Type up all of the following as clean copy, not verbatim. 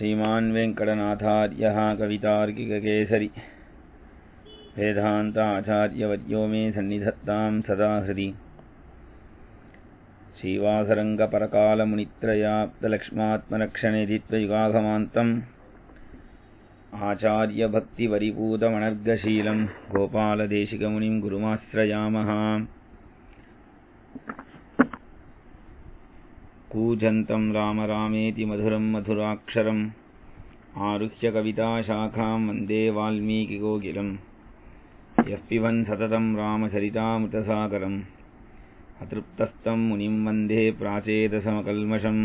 श्रीमान् वेङ्कटनाथार्यः कवितार्किककेसरी वेदान्ताचार्यवर्यो मे सन्निधत्तां सदा हृदि श्रीवासरङ्गपरकालमुनित्रयाप्तलक्ष्मात्मरक्षणेदित्वयुगागमान्तम् आचार्यभक्तिवरिपूतमनर्गशीलं गोपालदेशिकमुनिं गुरुमाश्रयामः। कूजन्तं राम रामेति मधुरं मधुराक्षरम् आरुह्य कविताशाखां वन्दे वाल्मीकिकोकिलम्। यः पिबन् सततं रामचरितामृतसागरम् अतृप्तस्तं मुनिं वन्दे प्राचेदसमकल्मषम्।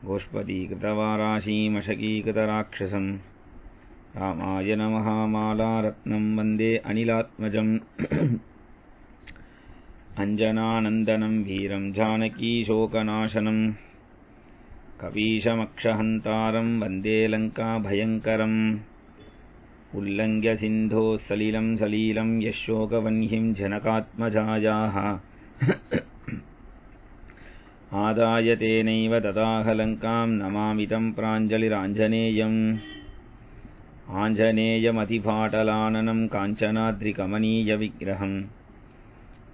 गोष्पदीकृतवाराशीमशकीकृतराक्षसम् रामायणमहामालारत्नं वन्दे अनिलात्मजम्। अञ्जनानन्दनं वीरं जानकीशोकनाशनं कपीशमक्षहन्तारं वन्दे लङ्काभयङ्करम्। उल्लङ्घ्य सिन्धोः सलिलं सलीलं यशोकवह्निं जनकात्मजायाः आदाय तेनैव ददाह लङ्कां नमामि तं प्राञ्जलिराञ्जनेयम्। आञ्जनेयमतिपाटलाननं काञ्चनाद्रिकमनीयविग्रहम्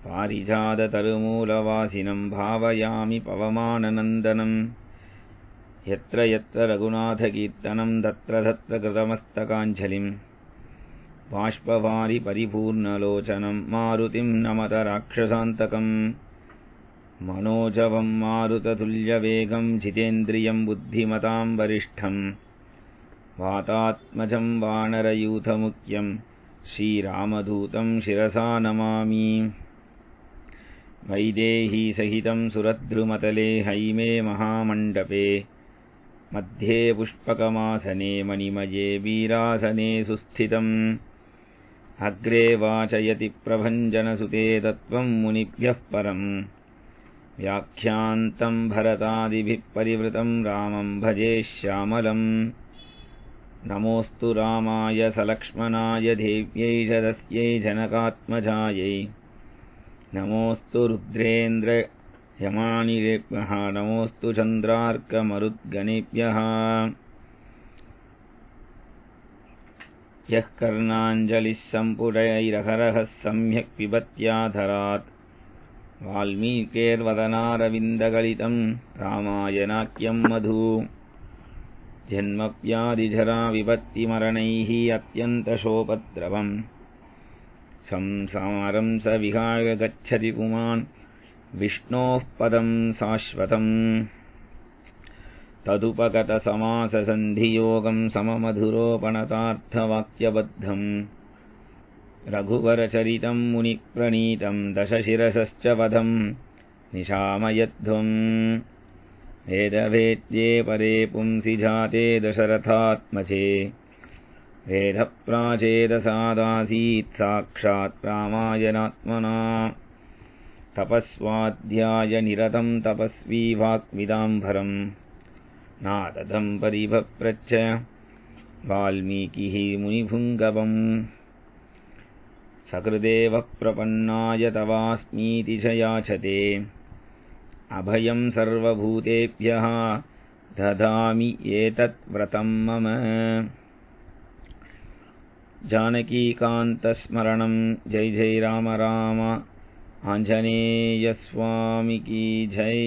पारिजाततरुमूलवासिनं भावयामि पवमाननन्दनं। यत्र यत्र रघुनाथकीर्तनं तत्र तत्र कृतमस्तकाञ्जलिं बाष्पवारि परिपूर्णलोचनं मारुतिं नमत राक्षसान्तकम्। मनोजवं मारुततुल्यवेगं जितेन्द्रियं बुद्धिमतां वरिष्ठं वातात्मजं वानरयूथमुख्यं श्रीरामदूतं शिरसा नमामि। वैदेही सहितं सुरद्रुमतले हैमे महामण्डपे मध्ये पुष्पकमासने मणिमये वीरासने सुस्थितम्। अग्रे वाचयति प्रभञ्जनसुते तत्त्वं मुनिभ्यः परम् व्याख्यान्तं भरतादिभिः परिवृतं रामं भजे श्यामलम्। नमोऽस्तु रामाय सलक्ष्मणाय देव्यै च तस्यै जनकात्मजायै। नमोऽस्तु रुद्रेन्द्रयमानिलेभ्यः नमोऽस्तु चन्द्रार्कमरुद्गणेभ्यः। यः कर्णाञ्जलिः सम्पुटैरहरः सम्यक् पिबत्याधरात् वाल्मीकेर्वदनारविन्दगलितं रामायणाख्यं मधु। जन्मव्याधिजरा विपत्तिमरणैः अत्यन्तशोकद्रवम् संसारं स विहाय गच्छति पुमान् विष्णोः पदं शाश्वतम्। तदुपगतसमाससन्धियोगं सममधुरोपणतार्थवाक्यबद्धम् रघुवरचरितं मुनिप्रणीतं दशशिरसश्च वधं निशामयध्वम्। वेदवेद्ये परे पुंसि जाते दशरथात्मजे वेदप्राचेदसादासीत् साक्षात् रामायणात्मना। तपस्वाध्याय निरतं तपस्वी वाक्विदाम्बरम् नारदं परिभप्रच्छ वाल्मीकिः मुनिभुङ्गवम्। सकृदेव प्रपन्नाय तवास्मीति च याचते अभयं सर्वभूतेभ्यः ददामि एतत् व्रतं मम। जानकीकान्तस्मरणं जय जय राम राम आंजनेय स्वामी की जय।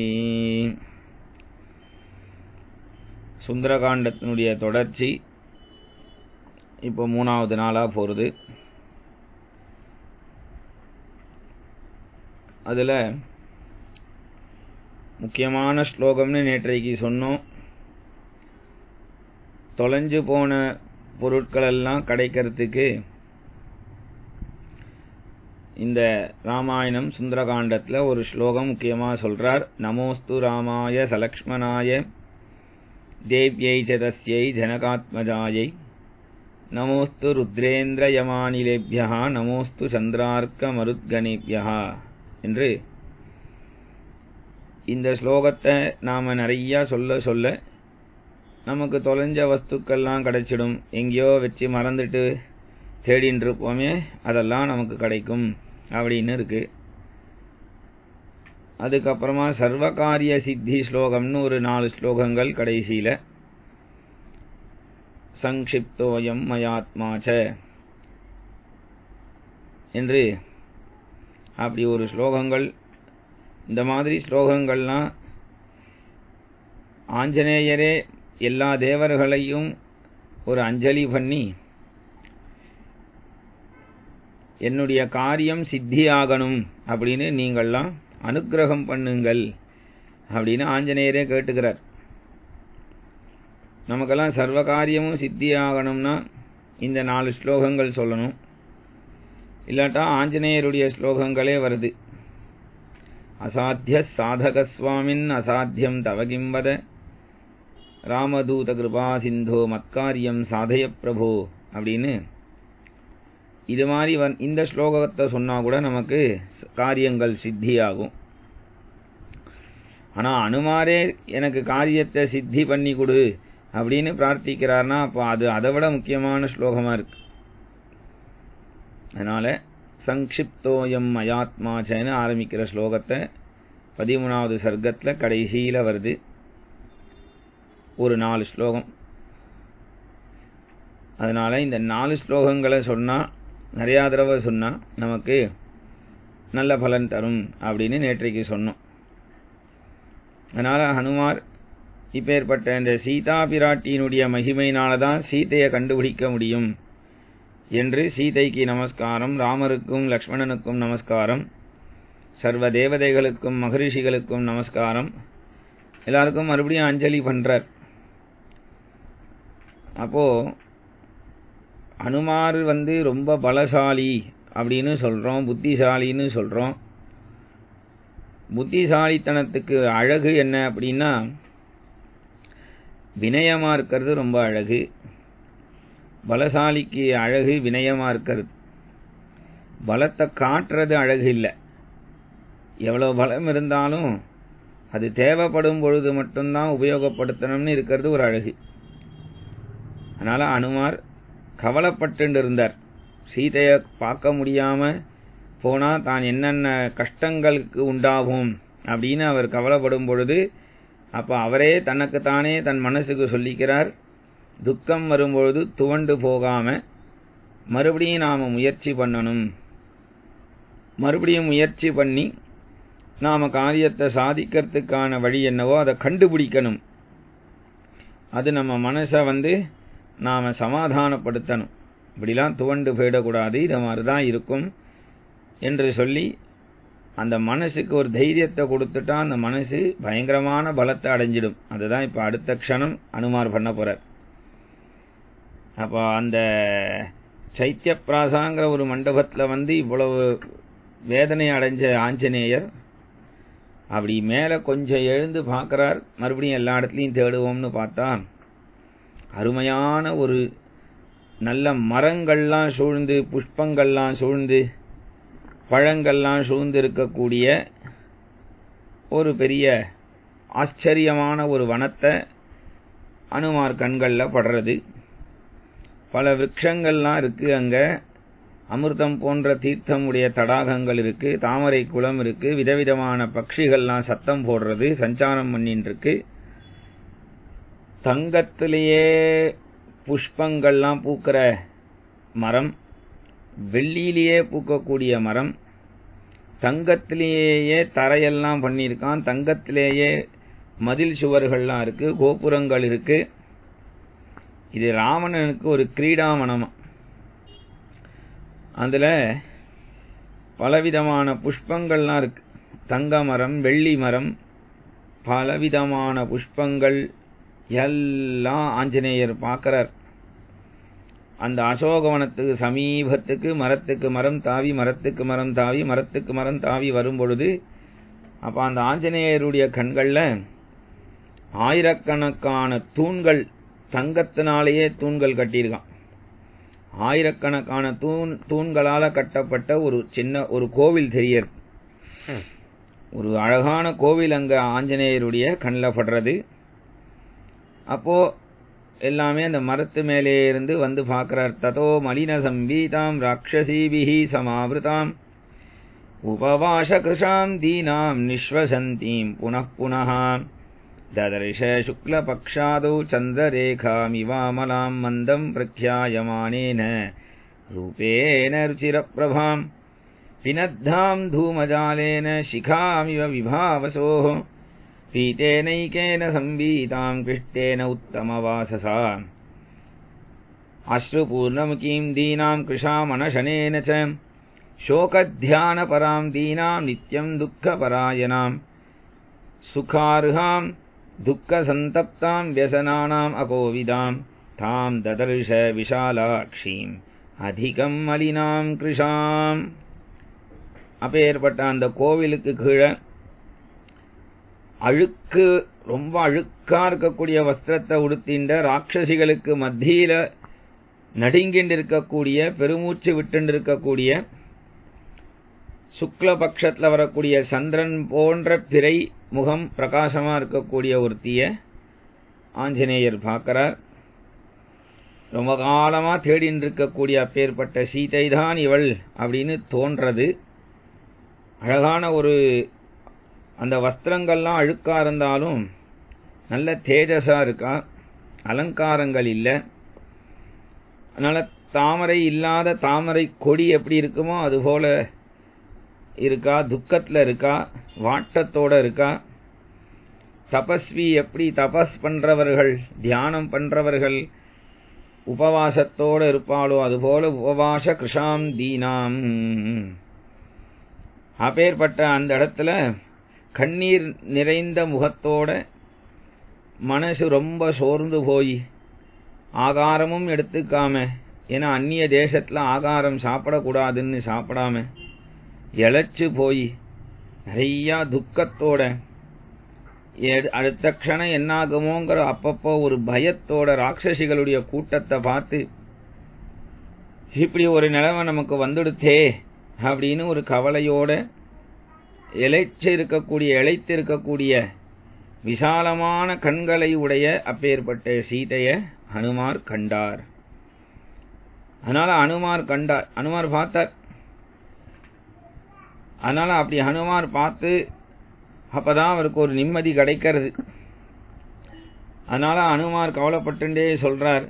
சுந்தரகாண்டத்தினுடைய தொடர்ச்சி இப்போ மூணாவது நாளா போறது. அதுல முக்கியமான ஸ்லோகம்னு நேற்றைக்கு சொன்னோம். தொலைஞ்சு போன பொருட்கள் எல்லாம் கிடைக்கிறதுக்கு இந்த ராமாயணம் சுந்தரகாண்டத்துல ஒரு ஸ்லோகம் முக்கியமா சொல்றார். நமோஸ்து ராமாய சலக்ஷ்மணாய தேவ்யை ச தஸ்யை ஜனகாத்மஜாயை நமோஸ்து ருத்ரேந்திரயமானிலேபியா நமோஸ்து சந்திரார்க்க மருத்கணேபியா என்று இந்த ஸ்லோகத்தை நாம நிறைய சொல்ல சொல்ல நமக்கு தொலைஞ்ச வஸ்துக்கள்லாம் கிடைச்சிடும். எங்கேயோ வச்சு மறந்துட்டு தேடின்னு இருப்போமே அதெல்லாம் நமக்கு கிடைக்கும் அப்படின்னு இருக்கு. அதுக்கப்புறமா சர்வகாரிய சித்தி ஸ்லோகம்னு ஒரு 4 ஸ்லோகங்கள் கடைசியில. சங்கிப்தோயம் மயாத்மாச்ச என்று அப்படி ஒரு ஸ்லோகங்கள். இந்த மாதிரி ஸ்லோகங்கள்லாம் ஆஞ்சநேயரே எல்லா தேவர்களையும் ஒரு அஞ்சலி பண்ணி என்னுடைய காரியம் சித்தியாகணும் அப்படின்னு நீங்கள்லாம் அனுக்கிரகம் பண்ணுங்கள் அப்படின்னு ஆஞ்சநேயரே கேட்டுக்கிறார். நமக்கெல்லாம் சர்வ காரியமும் சித்தியாகணும்னா இந்த 4 ஸ்லோகங்கள் சொல்லணும். இல்லாட்டா ஆஞ்சநேயருடைய ஸ்லோகங்களே வருது. அசாத்திய சாதகஸ்வாமின் அசாத்தியம் தவகிம்பத ராமதூத கிருபா சிந்தோ மத்காரியம் சாதய பிரபோ அப்படின்னு இது மாதிரி இந்த ஸ்லோகத்தை சொன்னா கூட நமக்கு காரியங்கள் சித்தியாகும். ஆனா அனுமாரே எனக்கு காரியத்தை சித்தி பண்ணி கொடு அப்படின்னு பிரார்த்திக்கிறார்னா அப்போ அது அதை விட முக்கியமான ஸ்லோகமா இருக்கு. அதனால சங்கிப்தோயம் மயாத்மாச்சன்னு ஆரம்பிக்கிற ஸ்லோகத்தை 13வது சர்க்கத்துல கடைசியில வருது. ஒரு 4 ஸ்லோகம். அதனால இந்த 4 ஸ்லோகங்களை சொன்னா நிறைய தடவை சொன்னா நமக்கு நல்ல பலன் தரும் அப்படின்னு நேற்றைக்கு சொன்னோம். அதனால ஹனுமார் இப்பேற்பட்ட இந்த சீதா பிராட்டியினுடைய மகிமையினாலதான் சீதையை கண்டுபிடிக்க முடியும் என்று சீதைக்கு நமஸ்காரம், ராமருக்கும் லக்ஷ்மணனுக்கும் நமஸ்காரம், சர்வ தேவதைகளுக்கும் மகரிஷிகளுக்கும் நமஸ்காரம், எல்லாருக்கும் மறுபடியும் அஞ்சலி பண்றார். அப்போ அனுமார் ரொம்ப பலசாலி அப்படின்னு சொல்றோம், புத்திசாலின்னு சொல்றோம். புத்திசாலித்தனத்துக்கு அழகு என்ன அப்படின்னா வினயமா இருக்கிறது ரொம்ப அழகு. பலசாலிக்கு அழகு வினயமா இருக்கிறது. பலத்தை காட்டுறது அழகு இல்லை. எவ்வளவு பலம் இருந்தாலும் அது தேவைப்படும் பொழுது மட்டும்தான் உபயோகப்படுத்தணும்னு இருக்கிறது ஒரு அழகு. அதனால அனுமார் கவலைப்பட்டு இருந்தார். சீதையை பார்க்க முடியாம போனா தான் என்னென்ன கஷ்டங்களுக்கு உண்டாகும் அப்படின்னு அவர் கவலைப்படும் பொழுது அப்ப அவரே தனக்குத்தானே தன் மனசுக்கு சொல்லிக்கிறார், துக்கம் வரும்பொழுது துவண்டு போகாம மறுபடியும் நாம முயற்சி பண்ணணும். மறுபடியும் முயற்சி பண்ணி நாம காரியத்தை சாதிக்கிறதுக்கான வழி என்னவோ அதை கண்டுபிடிக்கணும். அது நம்ம மனசை நாம சமாதானப்படுத்தணும். இப்படிலாம் துவண்டு போயிடக்கூடாது, இது மாதிரிதான் இருக்கும் என்று சொல்லி அந்த மனசுக்கு ஒரு தைரியத்தை கொடுத்துட்டா அந்த மனசு பயங்கரமான பலத்தை அடைஞ்சிடும். அதுதான் இப்ப அடுத்த க்ஷணம் அனுமார் பண்ண போறார். அப்ப அந்த சைத்திய பிராசாங்கிற ஒரு மண்டபத்துல இவ்வளவு வேதனை அடைஞ்ச ஆஞ்சநேயர் அப்படி மேல கொஞ்சம் எழுந்து பார்க்கிறார். மறுபடியும் எல்லா இடத்துலயும் தேடுவோம்னு பார்த்தா அருமையான ஒரு நல்ல மரங்கள்லாம் சூழ்ந்து, புஷ்பங்கள்லாம் சூழ்ந்து, பழங்கள்லாம் சூழ்ந்து இருக்கக்கூடிய ஒரு பெரிய ஆச்சரியமான ஒரு வனத்தை அனுமார் கண்கள்ல படுறது. பல விருட்சங்கள்லாம் இருக்கு. அங்க அமிர்தம் போன்ற தீர்த்தம் உடைய தடாகங்கள் இருக்கு, தாமரை குளம் இருக்கு, விதவிதமான பட்சிகள்லாம் சத்தம் போடுறது, சஞ்சாரம் பண்ணிட்டு இருக்கு. தங்கத்திலேயே புஷ்பங்கள்லாம் பூக்கிற மரம், வெள்ளியிலேயே பூக்கக்கூடிய மரம், தங்கத்திலேயே தரையெல்லாம் பண்ணியிருக்கான், தங்கத்திலேயே மதில் சுவர்கள்லாம் இருக்கு, கோபுரங்கள் இருக்கு. இது ராவணனுக்கு ஒரு கிரீடாமணம். அதுல பலவிதமான புஷ்பங்கள்லாம் இருக்கு. தங்க மரம், வெள்ளி மரம், பலவிதமான புஷ்பங்கள் எல்லாம் ஆஞ்சநேயர் பார்க்கிறார். அந்த அசோகவனத்துக்கு சமீபத்துக்கு மரத்துக்கு மரம் தாவி, மரத்துக்கு மரம் தாவி, மரத்துக்கு மரம் தாவி வரும் பொழுது அப்ப அந்த ஆஞ்சநேயருடைய கண்கள்ல ஆயிரக்கணக்கான தூண்கள், தங்கத்தினாலேயே தூண்கள் கட்டியிருக்கான். ஆயிரக்கணக்கான தூண்களால கட்டப்பட்ட ஒரு சின்ன ஒரு கோவில் தெரியறது. ஒரு அழகான கோவில் அங்க ஆஞ்சநேயருடைய கண்ணில் படுறது. அப்போ எல்லாமே அந்த மரத்து மேலே இருந்து பார்க்கிறார். ததோ மலின சம்பீதாம் ராட்சசீபிஹி சமாவிருதாம் உபவாச கிருஷாம் தீனாம் நிஸ்வசந்தீம் புனః புனः ददर्श शुक्लपक्षादौ चन्द्ररेखामिवामलां मन्दं प्रख्यायमानेन रूपेण रुचिरप्रभां पिनद्धां धूमजालेन शिखामिव विभावसोः पीतेनैकेन संवीतां कृष्टेन उत्तमवाससा अश्रुपूर्णमुखीं दीनां कृशामनशनेन च शोकध्यानपरां दीनां नित्यं दुःखपरायणां सुखार्हां दुःखसन्तप्तां व्यसनानाम् अकोविदां तां ददर्श विशालाक्षीम् अधिकं मलिनां कृशाम्. அப்பேற்பட்ட அந்த கோவிலுக்கு கீழே அழுக்கு ரொம்ப அழுக்கா இருக்கக்கூடிய வஸ்திரத்தை உடுத்தின்ற ராட்சசிகளுக்கு மத்தியில நடுங்கிண்டு இருக்கக்கூடிய பெருமூச்சு விட்டு இருக்கக்கூடிய சுக்லபக்ஷத்துல வரக்கூடிய சந்திரன் போன்ற பிறை முகம் பிரகாசமா இருக்கக்கூடிய ஒருத்திய ஆஞ்சநேயர் பார்க்கிறார். ரொம்ப காலமா தேடின்னு இருக்கக்கூடிய அப்பேற்பட்ட சீதை தான் இவள் அப்படின்னு தோன்றது. அழகான ஒரு அந்த வஸ்திரங்கள்லாம் அழுக்கா இருந்தாலும் நல்ல தேஜஸா இருக்கா, அலங்காரங்கள் இல்லை. அதனால தாமரை இல்லாத தாமரை கொடி எப்படி இருக்குமோ அதுபோல இருக்கா, துக்கத்துல இருக்கா, வாட்டத்தோட இருக்கா. தபஸ்வி எப்படி தபஸ் பண்றவர்கள் தியானம் பண்றவர்கள் உபவாசத்தோட இருப்பாளோ அதுபோல உபவாச கிருஷாம் தீனாம். அப்பேற்பட்ட அந்த இடத்துல கண்ணீர் நிறைந்த முகத்தோட மனசு ரொம்ப சோர்ந்து போய் ஆகாரமும் எடுத்துக்காம, ஏன்னா அந்நிய தேசத்துல ஆகாரம் சாப்பிடக்கூடாதுன்னு சாப்பிடாம இழைச்சு போய் நிறைய துக்கத்தோட அடுத்த க்ஷணம் என்னாகுமோங்கிற அப்பப்போ ஒரு பயத்தோட ராட்சசிகளுடைய கூட்டத்தை பார்த்து இப்படி ஒரு நிலைமை நமக்கு வந்துடுத்தே அப்படின்னு ஒரு கவலையோட இழைத்து இருக்கக்கூடிய விசாலமான கண்களை உடைய அப்பேற்பட்ட சீதைய ஹனுமார் கண்டார். அதனால ஹனுமார் பார்த்தார். அதனால அப்படி ஹனுமார் பார்த்து அப்பதான் அவருக்கு ஒரு நிம்மதி கிடைக்கிறது. அதனால ஹனுமார் கவலைப்பட்டுண்டே சொல்றார்.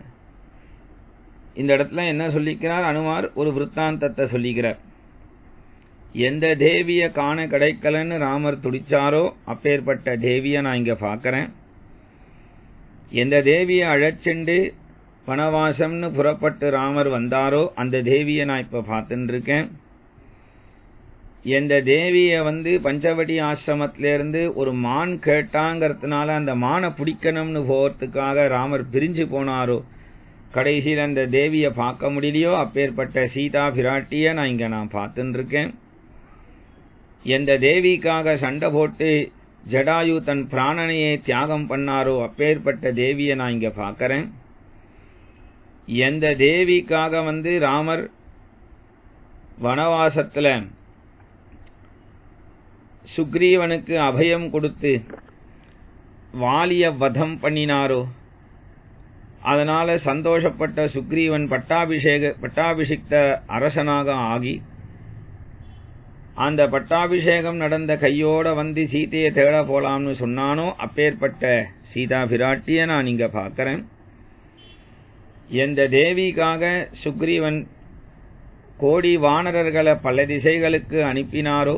இந்த இடத்துல என்ன சொல்லிக்கிறார் ஹனுமார்? ஒரு விருத்தாந்தத்தை சொல்லிக்கிறார். எந்த தேவிய காண கிடைக்கலன்னு ராமர் துடிச்சாரோ அப்பேற்பட்ட தேவிய நான் இங்க பார்க்கிறேன். எந்த தேவிய அழைச்சுண்டு வனவாசம்னு புறப்பட்டு ராமர் வந்தாரோ அந்த தேவிய நான் இப்ப பார்த்துட்டு இருக்கேன். எந்த தேவிய பஞ்சவடி ஆசிரமத்திலிருந்து ஒரு மான் கேட்டாங்கிறதுனால அந்த மானை பிடிக்கணும்னு போறதுக்காக ராமர் பிரிஞ்சு போனாரோ, கடைசியில் அந்த தேவிய பார்க்க முடியலையோ அப்பேற்பட்ட சீதா பிராட்டிய நான் இங்க பார்த்துட்டு இருக்கேன். எந்த தேவிக்காக சண்டை போட்டு ஜடாயு தன் பிராணனையே தியாகம் பண்ணாரோ அப்பேற்பட்ட தேவிய நான் இங்க பார்க்கிறேன். எந்த தேவிக்காக ராமர் வனவாசத்துல சுக்ரீவனுக்கு அபயம் கொடுத்து வாலிய வதம் பண்ணினாரோ, அதனால சந்தோஷப்பட்ட சுக்ரீவன் பட்டாபிஷிக்த அரசனாக ஆகி அந்த பட்டாபிஷேகம் நடந்த கையோட சீதையை தேட போலாம்னு சொன்னானோ அப்பேற்பட்ட சீதா பிராட்டிய நான் இங்க பார்க்கிறேன். எந்த தேவிக்காக சுக்ரீவன் கோடி வானரர்களை பல திசைகளுக்கு அனுப்பினாரோ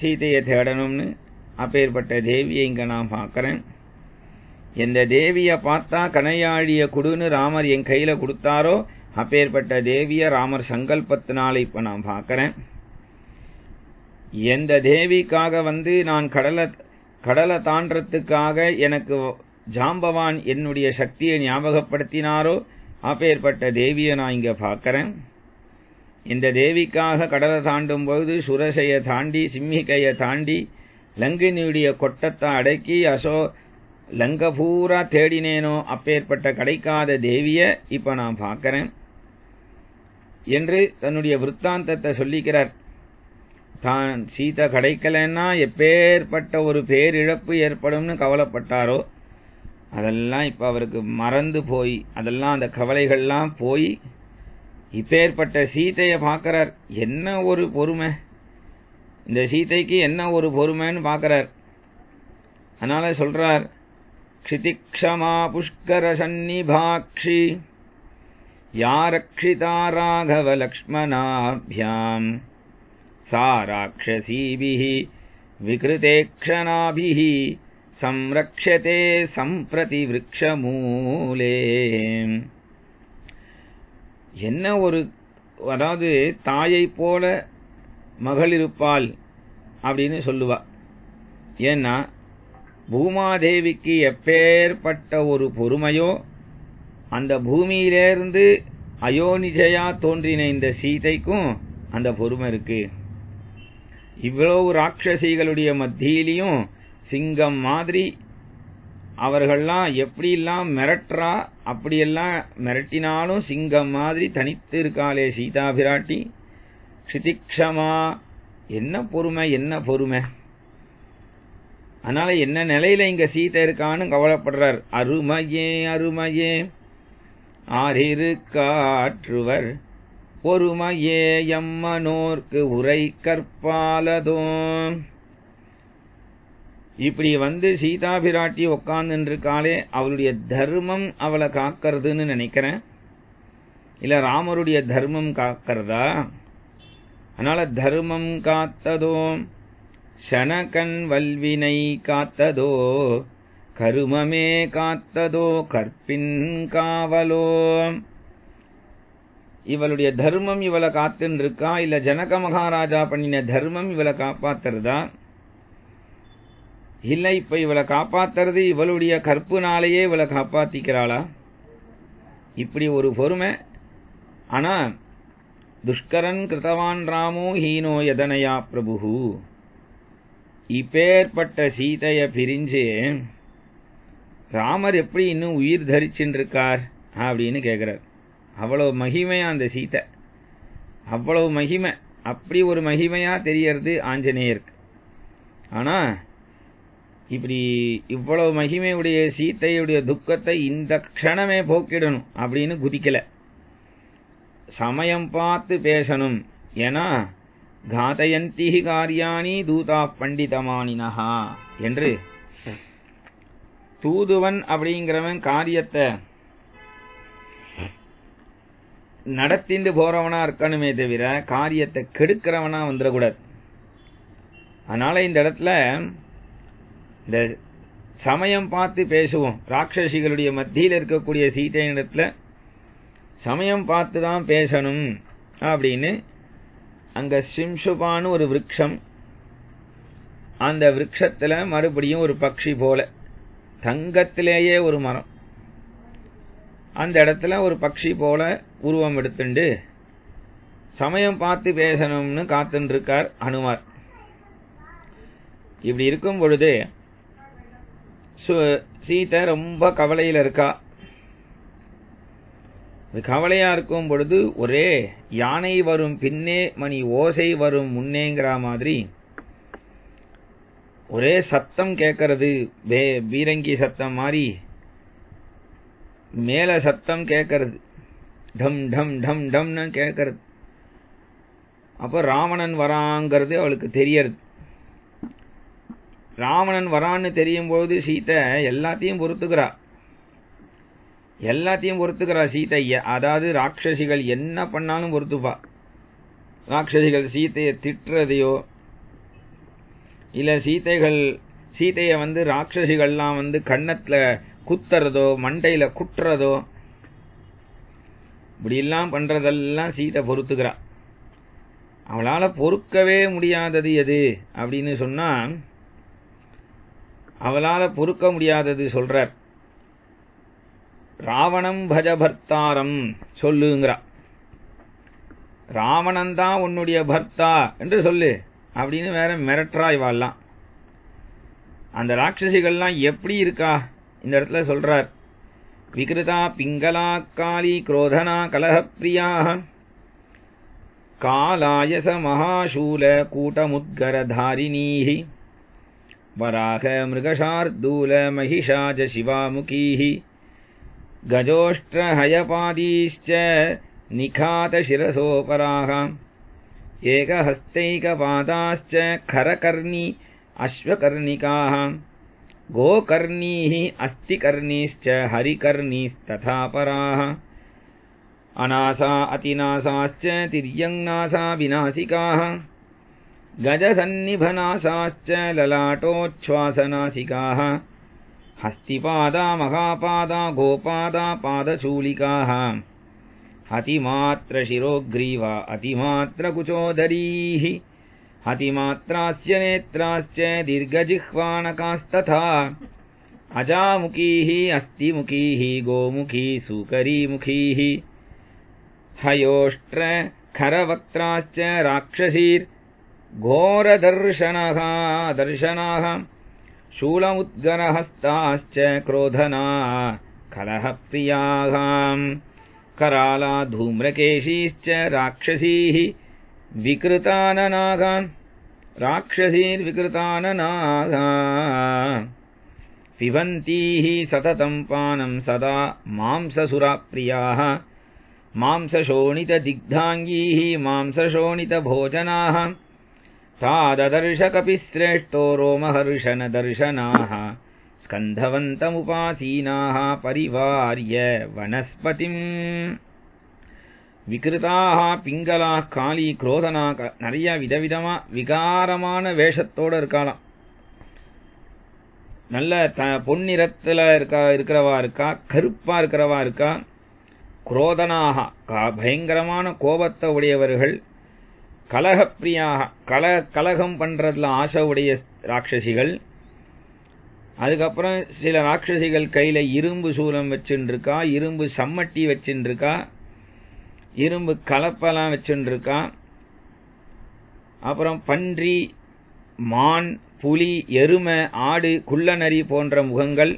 சீதையை தேடணும்னு அப்பேற்பட்ட தேவியை இங்க நான் பார்க்கிறேன். எந்த தேவிய பார்த்தா கனையாழிய குடுன்னு ராமர் என் கையில கொடுத்தாரோ அப்பேற்பட்ட தேவிய ராமர் சங்கல்பத்தினால இப்ப நான் பார்க்கிறேன். எந்த தேவிக்காக நான் கடலை தாண்டறதுக்காக எனக்கு ஜாம்பவான் என்னுடைய சக்தியை ஞாபகப்படுத்தினாரோ அப்பேற்பட்ட தேவியை நான் இங்க பார்க்கிறேன். இந்த தேவிக்காக கடலை தாண்டும் போது சுரசைய தாண்டி சிம்மிகைய தாண்டி லங்கினியுடைய கொட்டத்தை அடக்கி லங்க பூரா தேடினேனோ அப்பேற்பட்ட கிடைக்காத தேவிய இப்ப நான் பார்க்கிறேன் என்று தன்னுடைய விருத்தாந்தத்தை சொல்லிக்கிறார். தான் சீதை கிடைக்கலன்னா எப்பேற்பட்ட ஒரு பேரிழப்பு ஏற்படும்னு கவலைப்பட்டாரோ அதெல்லாம் இப்ப அவருக்கு மறந்து போய் அதெல்லாம் அந்த கவலைகள்லாம் போய் இப்பேற்பட்ட சீதைய பார்க்கிறார். என்ன ஒரு பொறுமை, இந்த சீதைக்கு என்ன ஒரு பொறுமைன்னு பார்க்கிறார். அதனால சொல்றார், க்ஷிதிக்ஷமா புஷ்கர சன்னிபாக்ஷி யா ரக்ஷிதா ராகவ லக்ஷ்மணாப்யாம் சா ராக்ஷசீபிஹி விக்ருதேக்ஷணாபிஹி சம்ரக்ஷதே சம்பிரதி விருக்ஷமூலே. என்ன ஒரு, அதாவது தாயை போல மகள் இருப்பாள் அப்படின்னு சொல்லுவா. ஏன்னா பூமாதேவிக்கு எப்பேற்பட்ட ஒரு பொறுமையோ, அந்த பூமியிலிருந்து அயோனிஜையா தோன்றின இந்த சீதைக்கும் அந்த பொறுமை இருக்கு. இவ்வளவு ராட்சசிகளுடைய மத்தியிலையும் சிங்கம் மாதிரி அவர்கள்லாம் எப்படியெல்லாம் மிரட்டுறா, அப்படியெல்லாம் மிரட்டினாலும் சிங்கம் மாதிரி தனித்து இருக்காளே சீதா பிராட்டி. க்ஷிதிக்ஷமா, என்ன பொறுமை, என்ன பொறுமை. அதனால என்ன நிலையில இங்க சீதை இருக்கான்னு கவலைப்படுறார். அருமையே அருமையே ஆறிரு காற்றுவர் பொறுமையே எம்மனோர்க்கு உரை கற்பாலதோ. இப்படி சீதா பிராட்டி உட்கார்ந்து இருக்காளே, அவளுடைய தர்மம் அவளை காக்கிறதுன்னு நினைக்கிறேன், இல்ல ராமருடைய தர்மம் காக்கிறதா? அதனால தர்மம் காத்ததோ, சனகன் வல்வினை காத்ததோ, கருமமே காத்ததோ, கற்பின் காவலோ. இவளுடைய தர்மம் இவளை காத்துன்னு இருக்கா, இல்ல ஜனக மகாராஜா பண்ணின தர்மம் இவளை காப்பாத்துறதா? இல்ல இப்ப இவளை காப்பாத்துறது இவளுடைய கற்புனாலேயே இவளை காப்பாத்திக்கிறாளா? இப்படி ஒரு பொறுமை. ஆனா துஷ்கரன் கிருத்தவான் ராமோ ஹீனோ யதனயா பிரபு, இப்பேற்பட்ட சீதைய பிரிஞ்சு ராமர் எப்படி இன்னும் உயிர் தரிச்சுட்டு இருக்கார் அப்படின்னு கேக்குறார். அவ்வளவு மகிமையா அந்த சீதை, அவ்வளவு மகிமை, அப்படி ஒரு மகிமையா தெரியறது ஆஞ்சநேயருக்கு. ஆனா இப்படி இவ்வளவு மகிமையுடைய சீதையுடைய துக்கத்தை இந்த க்ஷணமே போக்கிடணும் அப்படின்னு குதிக்கல, சமயம் பார்த்து பேசணும். ஏன்னா காதயந்தி காரியாணி தூதா பண்டிதமானினஹா என்று தூதுவன் அப்படிங்கிறவன் காரியத்தை நடத்திண்டு போறவனா இருக்கணுமே தவிர காரியத்தை கெடுக்கிறவனா வந்துடக்கூடாது. அதனால இந்த இடத்துல இந்த சமயம் பார்த்து பேசுவோம். ராட்சசிகளுடைய மத்தியில் இருக்கக்கூடிய சீதையின் இடத்துல சமயம் பார்த்து தான் பேசணும் அப்படின்னு அங்க சிம்சுபான்னு ஒரு விருட்சம், அந்த விருட்சத்துல மறுபடியும் ஒரு பட்சி போல தங்கத்திலேயே ஒரு மரம், அந்த இடத்துல ஒரு பட்சி போல உருவம் எடுத்துண்டு சமயம் பார்த்து பேசணும்னு காத்துட்டு இருக்கார் ஹனுமார். இப்படி இருக்கும் பொழுது சீதை ரொம்ப கவலையில இருக்கா. கவலையா இருக்கும் பொழுது ஒரே யானை வரும் பின்னே மணி ஓசை வரும் முன்னேங்கிற மாதிரி ஒரே சத்தம் கேட்கறது, பீரங்கி சத்தம் மாதிரி மேல சத்தம் கேட்கறது, டம் டம் டம் டம்னு கேட்கறது. அப்ப ராவணன் வராங்கிறது அவளுக்கு தெரியறது. ராவணன் வரான்னு தெரியும் போது சீதை எல்லாத்தையும் பொறுத்துக்கிறா சீதை. அதாவது ராட்சசிகள் என்ன பண்ணாலும் பொறுத்துப்பா. ராட்சசிகள் சீதையை திட்டுறதையோ, இல்ல சீதைய ராட்சசிகள்லாம் கண்ணத்துல குத்துறதோ மண்டையில குட்டுறதோ, இப்படி எல்லாம் பண்றதெல்லாம் சீதை பொறுத்துக்கிறா. அவளால பொறுக்கவே முடியாதது எது அப்படின்னு சொன்னா, அவளால பொறுக்க முடியாதது சொல்றார், ராவணம் பஜபர்த்தாரம் சொல்லுங்கிறா. ராவணன் தான் உன்னுடைய பர்த்தா என்று சொல்லு அப்படின்னு வேற மிரட்டுறா இவாள்லாம். அந்த ராட்சசிகள்லாம் எப்படி இருக்கா இந்த இடத்துல சொல்றார். விகிருதா பிங்களா காளி குரோதனா கலஹப்பிரியா காலாயச மகாசூல கூட்டமுத்கர தாரிணீஹி வராக மிருகசார்தூல மகிஷாஜ சிவாமுகீஹி கஜோஷ்ட்ர ஹயபாதீஷ்ச நிகாத சிரசோபராக ஏகஹஸ்தைக பாதாஷ்ச கரகர்ணி அஸ்வகர்ணிகாः गोकर्णीः अस्तिकर्णीश्च हरिकर्णीस्तथा पराः अनासा अतिनासाश्च तिर्यङ्नासा विनासिकाः गजसन्निभनासाश्च ललाटोच्छ्वासनासिकाः हस्तिपादा महापादा गोपादा पादशूलिकाः हतिमात्रशिरोग्रीवा अतिमात्रकुचोदरीः हतिमात्रास्य नेत्राश्च दीर्घजिह्वानकास्तथा अजामुखीः अस्तिमुखीः गोमुखी सूकरीमुखीः हयोष्ट्र खरवक्त्राश्च राक्षसीर्घोरदर्शनाः दर्शनाः शूलमुद्गरहस्ताश्च क्रोधना कलहप्रियाः कराला धूम्रकेशीश्च राक्षसीः विकृताननाः राक्षसीर्विकृताननाः पिबन्तीः सततं पानं सदा मांससुराप्रियाः मांसशोणितदिग्धाङ्गीः मांसशोणितभोजनाः ताददर्श कपिश्रेष्ठो रोमहर्षनदर्शनाः स्कन्धवन्तमुपासीनाः परिवार्य वनस्पतिम् விகிருதாக பிங்களா காளி குரோதனா நிறைய விதவிதமா விகாரமான வேஷத்தோட இருக்கலாம். நல்ல பொன்னிறத்துல இருக்கிறவா இருக்கா, கருப்பா இருக்கிறவா இருக்கா. குரோதனாக பயங்கரமான கோபத்தை உடையவர்கள். கலகப்பிரியாக கலகம் பண்றதுல ஆசை உடைய ராட்சசிகள். அதுக்கப்புறம் சில ராட்சசிகள் கையில இரும்பு சூலம் வச்சுருக்கா, இரும்பு சம்மட்டி வச்சுருக்கா, இரும்பு கலப்பெல்லாம் வச்சுருக்கா. அப்புறம் பன்றி, மான், புலி, எருமை, ஆடு, குள்ளநரி போன்ற முகங்கள்.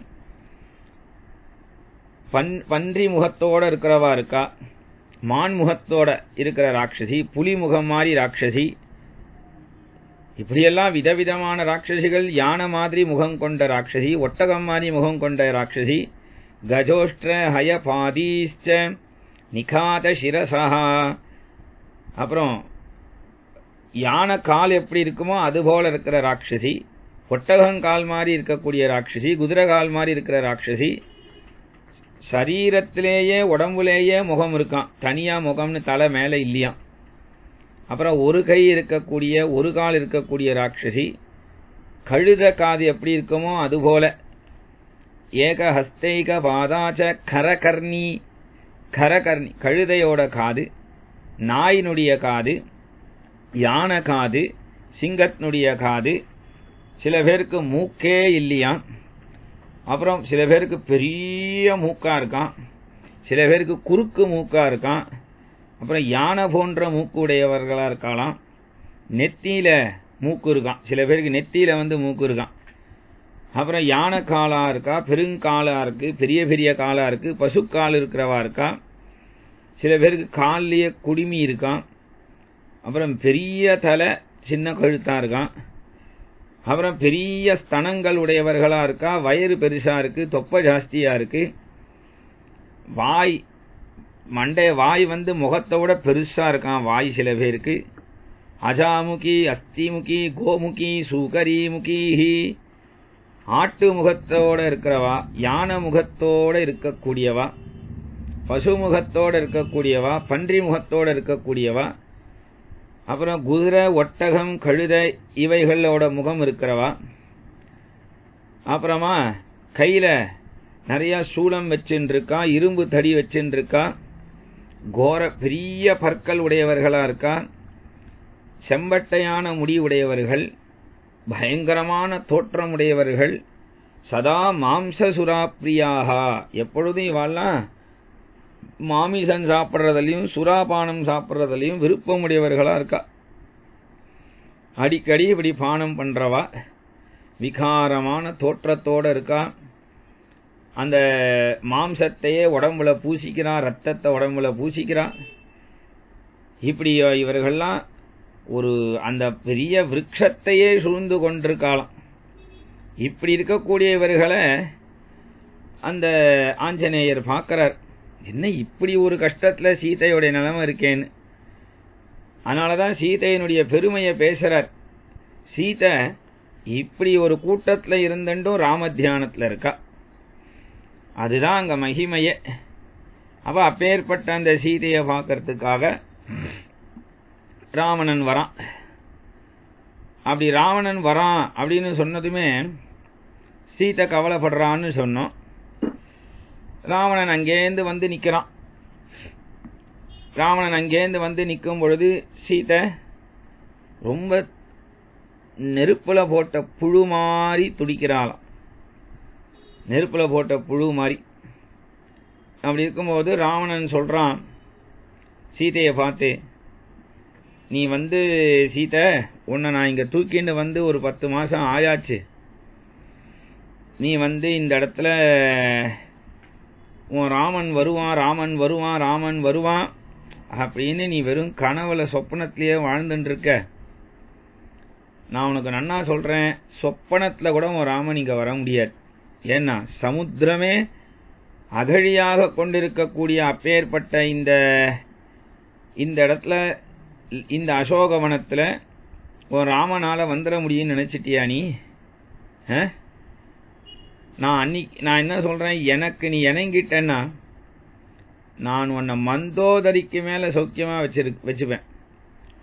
பன்றி முகத்தோட இருக்கிறவா இருக்கா, மான் முகத்தோட இருக்கிற ராட்சசி, புலி முகம் மாதிரி ராட்சசி. இப்படியெல்லாம் விதவிதமான ராட்சசிகள். யானை மாதிரி முகம் கொண்ட ராட்சசி, ஒட்டகம் மாதிரி முகம் கொண்ட ராட்சசி. கஜோஷ்ட ஹயபாதீஷ்ச நிகாத சிரசா. அப்புறம் யானை கால் எப்படி இருக்குமோ அதுபோல இருக்கிற ராட்சசி. ஒட்டகங்கால் மாதிரி இருக்கக்கூடிய ராட்சசி, குதிரை கால் மாதிரி இருக்கிற ராட்சசி. சரீரத்திலேயே உடம்புலேயே முகம் இருக்கான், தனியா முகம்னு தலை மேல இல்லையா. அப்புறம் ஒரு கை இருக்கக்கூடிய ஒரு கால் இருக்கக்கூடிய ராட்சசி. கழுத காது எப்படி இருக்குமோ அதுபோல. ஏக ஹஸ்தைக பாதாச்ச கரகர்ணி. கரகர்ணி கழுதையோட காது, நாயினுடைய காது, யானை காது, சிங்கத்தினுடைய காது. சில பேருக்கு மூக்கே இல்லையா. அப்புறம் சில பேருக்கு பெரிய மூக்கா இருக்கான், சில பேருக்கு குறுக்கு மூக்கா இருக்கான். அப்புறம் யானை போன்ற மூக்கு உடையவர்களா இருக்கலாம். நெத்தியில மூக்கு இருக்கான், சில பேருக்கு நெத்தியில மூக்கு இருக்கான். அப்புறம் யானை காலா இருக்கா, பெருங்காலா இருக்கு, பெரிய பெரிய காலா இருக்கு, பசுக்கால் இருக்கிறவா இருக்கா. சில பேருக்கு கால்லயே குடுமி இருக்கான். அப்புறம் பெரிய தலை, சின்ன கழுத்தா இருக்கான். அப்புறம் பெரிய ஸ்தனங்கள் உடையவர்களா இருக்கா, வயிறு பெருசா இருக்கு, தொப்பை ஜாஸ்தியா இருக்கு. வாய் வாய் முகத்தோட பெருசா இருக்கான் வாய் சில பேருக்கு. அஜாமுகி, அஸ்திமுகி, கோமுகி, சூகரிமுகி. ஆட்டு முகத்தோட இருக்கிறவா, யானை முகத்தோட இருக்கக்கூடியவா, பசு முகத்தோட இருக்கக்கூடியவா, பன்றி முகத்தோட இருக்கக்கூடியவா. அப்புறம் குதிரை, ஒட்டகம், கழுதை இவைகளோட முகம் இருக்கிறவா. அப்புறமா கையில நிறைய சூலம் வச்சுருக்கா, இரும்பு தடி வச்சுருக்கா. கோர பெரிய பற்கள் உடையவர்களா இருக்கா. செம்பட்டையான முடி உடையவர்கள், பயங்கரமான தோற்றமுடையவர்கள். சதா மாம்சசுராப்பிரியாக, எப்பொழுதும் இவாள்லாம் மாமிசம் சாப்பிட்றதுலையும் சுறாபானம் சாப்பிட்றதுலையும் விருப்பமுடையவர்களா இருக்கா. அடிக்கடி இப்படி பானம் பண்றவா. விகாரமான தோற்றத்தோட இருக்கா. அந்த மாம்சத்தையே உடம்புல பூசிக்கிறா, ரத்தத்தை உடம்புல பூசிக்கிறா. இப்படி இவர்கள்லாம் ஒரு அந்த பெரிய விருட்சத்தையே சூழ்ந்து கொண்டிருக்காளாம். இப்படி இருக்கக்கூடிய இவர்களை அந்த ஆஞ்சநேயர் பார்க்கிறார். என்ன இப்படி ஒரு கஷ்டத்துல சீதையுடைய நிலைமை இருக்கேன்னு. அதனாலதான் சீதையினுடைய பெருமையை பேசுறார். சீதை இப்படி ஒரு கூட்டத்துல இருந்துட்டும் ராம தியானத்துல இருக்கா. அதுதான் அங்க மகிமையே. அப்ப அப்பேற்பட்ட அந்த சீதையை பார்க்கறதுக்காக ராவணன் வரான். அப்படி ராவணன் வரான் அப்படின்னு சொன்னதுமே சீதை கவலைப்படுறான்னு சொன்னோம். ராவணன் அங்கேருந்து வந்து நிக்கிறான். ராவணன் அங்கேருந்து வந்து நிற்கும் பொழுது சீதை ரொம்ப நெருப்புல போட்ட புழு மாதிரி துடிக்கிறாளாம். நெருப்புல போட்ட புழு மாதிரி. அப்படி இருக்கும்போது ராவணன் சொல்றான் சீதையை பார்த்து, நீ வந்து சீதை, உன்னை நான் இங்க தூக்கிண்டு வந்து ஒரு 10 மாசம் ஆயாச்சு. நீ வந்து இந்த இடத்துல உன் ராமன் வருவான் ராமன் வருவான் ராமன் வருவான் அப்படின்னு நீ வெறும் கனவுல சொப்பனத்திலேயே வாழ்ந்துட்டு இருக்க. நான் உனக்கு நன்னா சொல்றேன், சொப்பனத்துல கூட உன் ராமன் இங்க வர முடியாது. ஏன்னா சமுத்திரமே அகழியாக கொண்டிருக்கக்கூடிய அப்பேற்பட்ட இந்த இடத்துல, இந்த அசோகவனத்துல உன் ராமனால வந்துட முடியும்னு நினைச்சிட்டியா நீ? நான் என்ன சொல்றேன், எனக்கு நீ இணங்கிட்டேன்னா நான் உன்னை மந்தோதரிக்கு மேல சௌக்கியமா வச்சுப்பேன்.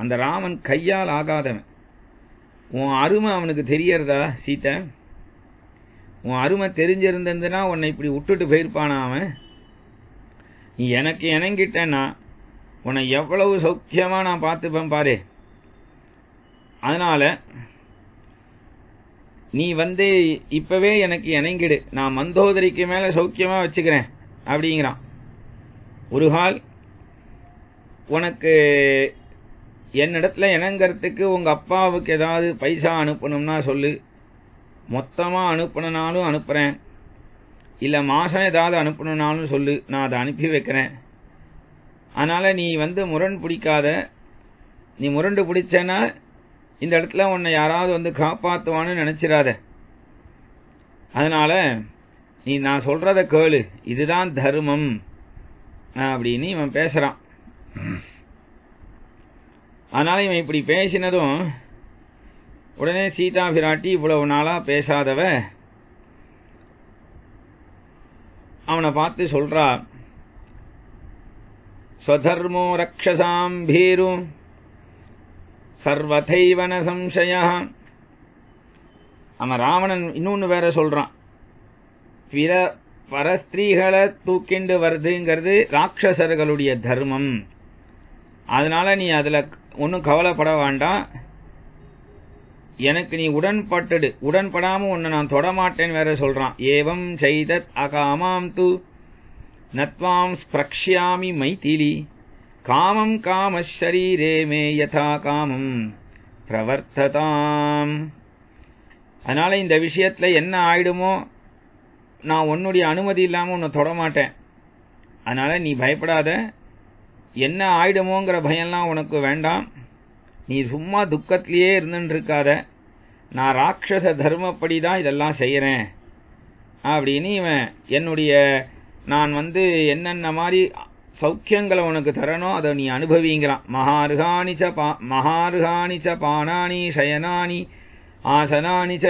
அந்த ராமன் கையால் ஆகாதவன். உன் அருமை அவனுக்கு தெரியறதா சீதை? உன் அருமை தெரிஞ்சிருந்ததுன்னா உன்னை இப்படி விட்டுட்டு போயிருப்பானா அவன்? நீ எனக்கு இணங்கிட்டேன்னா உன்னை எவ்வளவு சௌக்கியமா நான் பார்த்துப்பேன் பாரு. அதனால நீ வந்து இப்பவே எனக்கு இணங்கிடு, நான் மந்தோதரிக்கு மேல சௌக்கியமா வச்சுக்கிறேன் அப்படிங்கிறான். ஒரு கால் உனக்கு என்னிடத்துல இணங்கிறதுக்கு உங்க அப்பாவுக்கு ஏதாவது பைசா அனுப்பணும்னா சொல்லு, மொத்தமா அனுப்பணும்னாலும் அனுப்புறேன், இல்ல மாசம் ஏதாவது அனுப்பணும்னாலும் சொல்லு, நான் அதை அனுப்பி வைக்கிறேன். அதனால நீ வந்து முரண் பிடிக்காத. நீ முரண்டு பிடிச்சேன்னா இந்த இடத்துல உன்னை யாராவது வந்து காப்பாத்துவான்னு நினைச்சிடாத. அதனால நீ நான் சொல்றத கேளு, இதுதான் தர்மம் அப்படின்னு இவன் பேசுறான். அதனால இவன் இப்படி பேசினதும் உடனே சீதா பிராட்டி இவ்வளவு நாளா பேசாதவ அவனை பார்த்து சொல்றா, ஸ்வதர்மோ ரக்ஷசாம் பீரு சர்வதைவன சம்சய. அவன் ராவணன் இன்னொன்னு வேற சொல்றான், பரஸ்திரீகளை தூக்கிண்டு வருதுங்கிறது ராட்சசர்களுடைய தர்மம். அதனால நீ அதுல ஒன்னும் கவலைப்பட வேண்டாம். எனக்கு நீ உடன்படாம உன்னை நான் தொடமாட்டேன்னு வேற சொல்றான். ஏவம் செய்தத் அகாமாம் து நத்வாம் ஸ்ப்ரக்ஷ்யாமி மைதிலி காமம் காமஷரீரே மே யதா காமம் பிரவர்த்ததாம். அதனால இந்த விஷயத்துல என்ன ஆயிடுமோ நான் உன்னுடைய அனுமதி இல்லாம உன்னை தொடமாட்டேன். அதனால நீ பயப்படாத. என்ன ஆயிடுமோங்கிற பயம்லாம் உனக்கு வேண்டாம். நீ சும்மா துக்கத்திலேயே இருந்துட்டு இருக்காத. நான் ராட்சச தர்மப்படிதான் இதெல்லாம் செய்யறேன் அப்படின்னு இவன் நான் வந்து என்னென்ன மாதிரி சௌக்கியங்களை உனக்கு தரணும் அதை நீ அனுபவிங்கிறான். மகார்காணிச்ச பானானி சயனானி ஆசனானி ச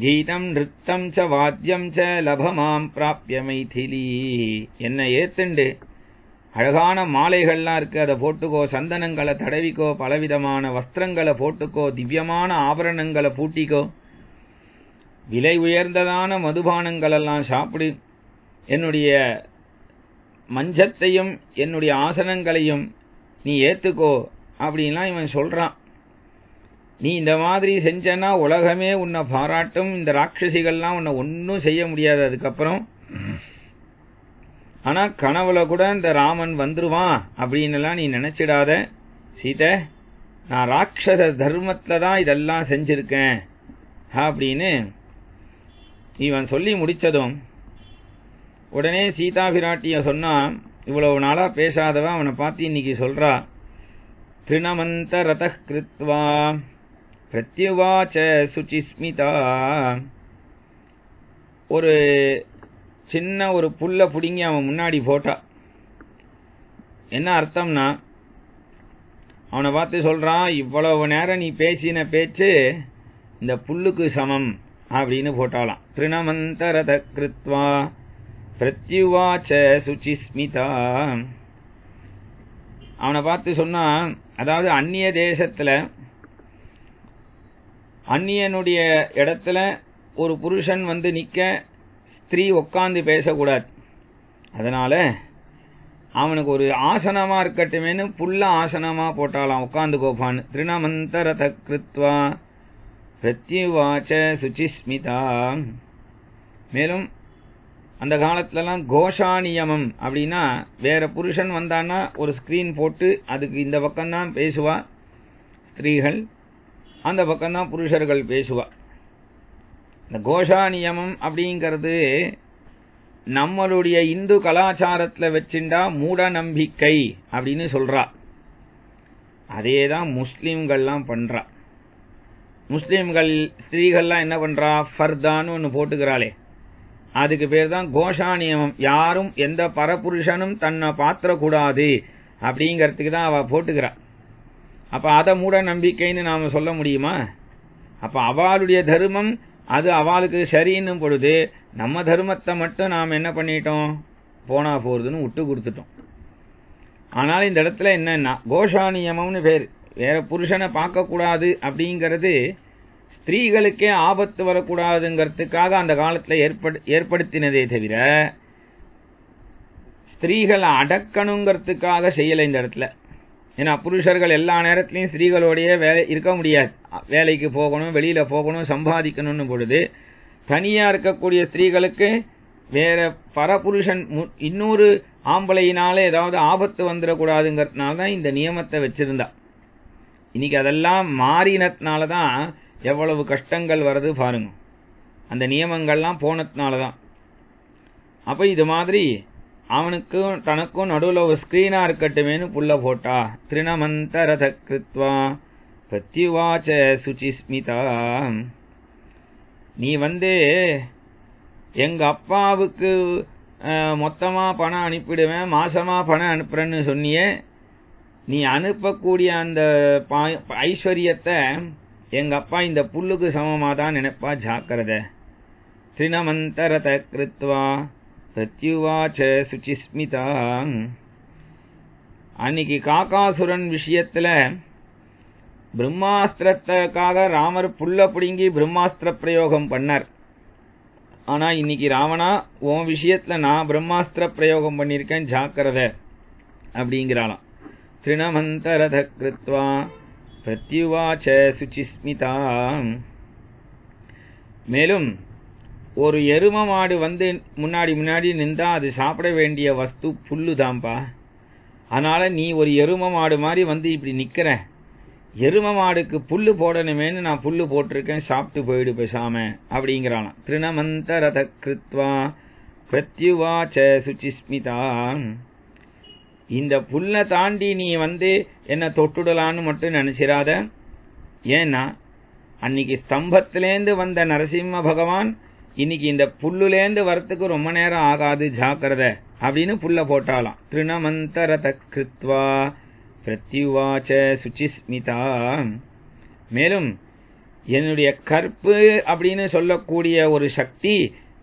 கீதம் நிருத்தம் ச வாத்தியம் ச லபமாம் பிராப்ய மைதிலி. என்ன ஏத்துண்டு அழகான மாலைகள்லாம் இருக்கு, அதை போட்டுக்கோ, சந்தனங்களை தடவிக்கோ, பலவிதமான வஸ்திரங்களை போட்டுக்கோ, திவ்யமான ஆபரணங்களை பூட்டிக்கோ, விலை உயர்ந்ததான மதுபானங்கள் எல்லாம் சாப்பிடு, என்னுடைய மஞ்சத்தையும் என்னுடைய ஆசனங்களையும் நீ ஏத்துக்கோ அப்படின்லாம் இவன் சொல்றான். நீ இந்த மாதிரி செஞ்சனா உலகமே உன்னை பாராட்டும். இந்த ராட்சசிகள்லாம் உன்னை ஒன்னும் செய்ய முடியாது அதுக்கப்புறம். ஆனா கனவுல கூட இந்த ராமன் வந்துருவான் அப்படின்னு நீ நினைச்சிடாத சீதை. நான் ராட்சச தர்மத்துல தான் இதெல்லாம் செஞ்சிருக்கேன் அப்படின்னு இவன் சொல்லி முடிச்சதும் உடனே சீதா பிராட்டிய சொன்னா, இவ்வளவு நாளா பேசாதவன் அவனை பார்த்து இன்னைக்கு சொல்றா, திருணமந்த ரத கிருத்வா பிரத்யுவாச்ச சுச்சிஸ்மிதா. ஒரு சின்ன ஒரு புல்ல புடுங்கி அவன் முன்னாடி போட்டா. என்ன அர்த்தம்னா, அவனை பார்த்து சொல்றான், இவ்வளவு நேரம் நீ பேசின பேச்சு இந்த புல்லுக்கு சமம் அப்படின்னு போட்டாலாம். திருணமந்தரத கிருத்வா பிரத்யுவாச்ச சுச்சிஸ்மிதா. அவனை பார்த்து சொன்னா, அதாவது அந்நிய தேசத்துல அந்நியனுடைய இடத்துல ஒரு புருஷன் வந்து நிக்க ஸ்திரீ உட்கார்ந்து பேசக்கூடாது. அதனால அவனுக்கு ஒரு ஆசனமா இருக்கட்டுமேனு புல்ல ஆசனமா போட்டாலாம், உட்கார்ந்து கோபான்னு. திருணமந்தரத கிருத்வா பிரத்யுவாச்ச சுச்சிஸ்மிதா. மேலும் அந்த காலத்துலலாம் கோஷா நியமம் அப்படின்னா, வேற புருஷன் வந்தான்னா ஒரு ஸ்கிரீன் போட்டு அதுக்கு இந்த பக்கம்தான் பேசுவா ஸ்திரீகள், அந்த பக்கம்தான் புருஷர்கள் பேசுவா. இந்த கோஷா நியமம் அப்படிங்கிறது நம்மளுடைய இந்து கலாச்சாரத்துல வச்சுண்டா மூட நம்பிக்கை அப்படின்னு சொல்றா. அதேதான் முஸ்லிம்கள்லாம் பண்றா. முஸ்லிம்கள் ஸ்திரீகள்லாம் என்ன பண்றா, ஃபர்தான்னு ஒன்னு போட்டுக்கிறாளே, அதுக்கு பேர் தான் கோஷா நியமம். யாரும் எந்த பரபுருஷனும் தன்னை பாத்திரக்கூடாது அப்படிங்கறதுக்கு தான் அவ போட்டுக்கிறா. அப்ப அத மூட நம்பிக்கைன்னு நாம சொல்ல முடியுமா? அப்ப அவளுடைய தர்மம் அது அவளுக்கு சரின்னு பொழுது நம்ம தர்மத்தை மட்டும் நாம் என்ன பண்ணிட்டோம், போனா போறதுன்னு விட்டு கொடுத்துட்டோம். ஆனால் இந்த இடத்துல என்னன்னா கோஷா நியமம்னு பேர். வேற புருஷனை பார்க்க கூடாது அப்படிங்கிறது ஸ்திரீகளுக்கே ஆபத்து வரக்கூடாதுங்கிறதுக்காக அந்த காலத்துல ஏற்படுத்தினதே தவிர ஸ்திரீகளை அடக்கணுங்கிறதுக்காக செய்யல இந்த இடத்துல. ஏன்னா புருஷர்கள் எல்லா நேரத்திலையும் ஸ்திரீகளோடைய இருக்க முடியாது. வேலைக்கு போகணும், வெளியில போகணும், சம்பாதிக்கணும்னு பொழுது தனியா இருக்கக்கூடிய ஸ்திரீகளுக்கு வேற பரபுருஷன் இன்னொரு ஆம்பளையினால ஏதாவது ஆபத்து வந்துடக்கூடாதுங்கிறதுனாலதான் இந்த நியமத்தை வச்சிருந்தா. இன்னைக்கு அதெல்லாம் மாறினதுனாலதான் எவ்வளவு கஷ்டங்கள் வருது பாருங்க. அந்த நியமங்கள்லாம் போனதுனாலதான். அப்ப இது மாதிரி அவனுக்கும் தனக்கும் நடுவுல ஒரு ஸ்கிரீனா இருக்கட்டுமேனு புல்ல போட்டா. திருணமந்தரத கிருத்வா பிரத்யுவாச்ச சுச்சிஸ்மிதா. நீ வந்து எங்க அப்பாவுக்கு மொத்தமா பணம் அனுப்பிடுவேன், மாசமா பணம் அனுப்புறேன்னு சொன்னியே, நீ அனுப்பக்கூடிய அந்த ஐஸ்வர்யத்தை எங்க அப்பா இந்த புல்லுக்கு சமமா தான் நினைப்பா, ஜாக்கிரதை. திருணமந்தரத கிருத்வா பிரத்யுவாச்ச சுச்சிஸ்மிதா. அன்னைக்கு காகாசுரன் விஷயத்துல பிரம்மாஸ்திரத்துக்காக ராமர் புல்ல பிடுங்கி பிரம்மாஸ்திர பிரயோகம் பண்ணார். ஆனா இன்னைக்கு ராவணா உன் விஷயத்துல நான் பிரம்மாஸ்திர பிரயோகம் பண்ணிருக்கேன், ஜாக்கிரதை அப்படிங்கிறாளாம். திருணமந்தரத கிருத்வா பிரத்யுவாச்ச சுச்சிஸ்மிதா. மேலும் ஒரு எரும மாடு வந்து முன்னாடி நின்றா அது சாப்பிட வேண்டிய வஸ்து புல்லு தான்பா. அதனால நீ ஒரு எரும மாடு மாதிரி வந்து இப்படி நிக்கிற, எரும மாடுக்கு புல்லு போடணுமேனு நான் புல்லு போட்டிருக்கேன், சாப்பிட்டு போயிடு பேசாம அப்படிங்கிறாளாம். திருணமந்தரத கிருத்வா பிரத்யுவாச்ச சுச்சிஸ்மிதா. இந்த புல்ல தாண்டி நீ வந்து என்ன தொட்டுடலான்னு மட்டும் நினைச்சிராத. ஏன்னா அன்னைக்கு ஸ்தம்பத்திலேந்து வந்த நரசிம்ம பகவான் இன்னைக்கு இந்த புல்லுலேந்து வரத்துக்கு ரொம்ப நேரம் ஆகாது, ஜாக்கிரதை அப்படின்னு புல்ல போட்டாலாம். திருணமந்தரத கிருத்வா பிரத்யுவாச்ச சுச்சிஸ்மிதா. மேலும் என்னுடைய கற்பு அப்படின்னு சொல்லக்கூடிய ஒரு சக்தி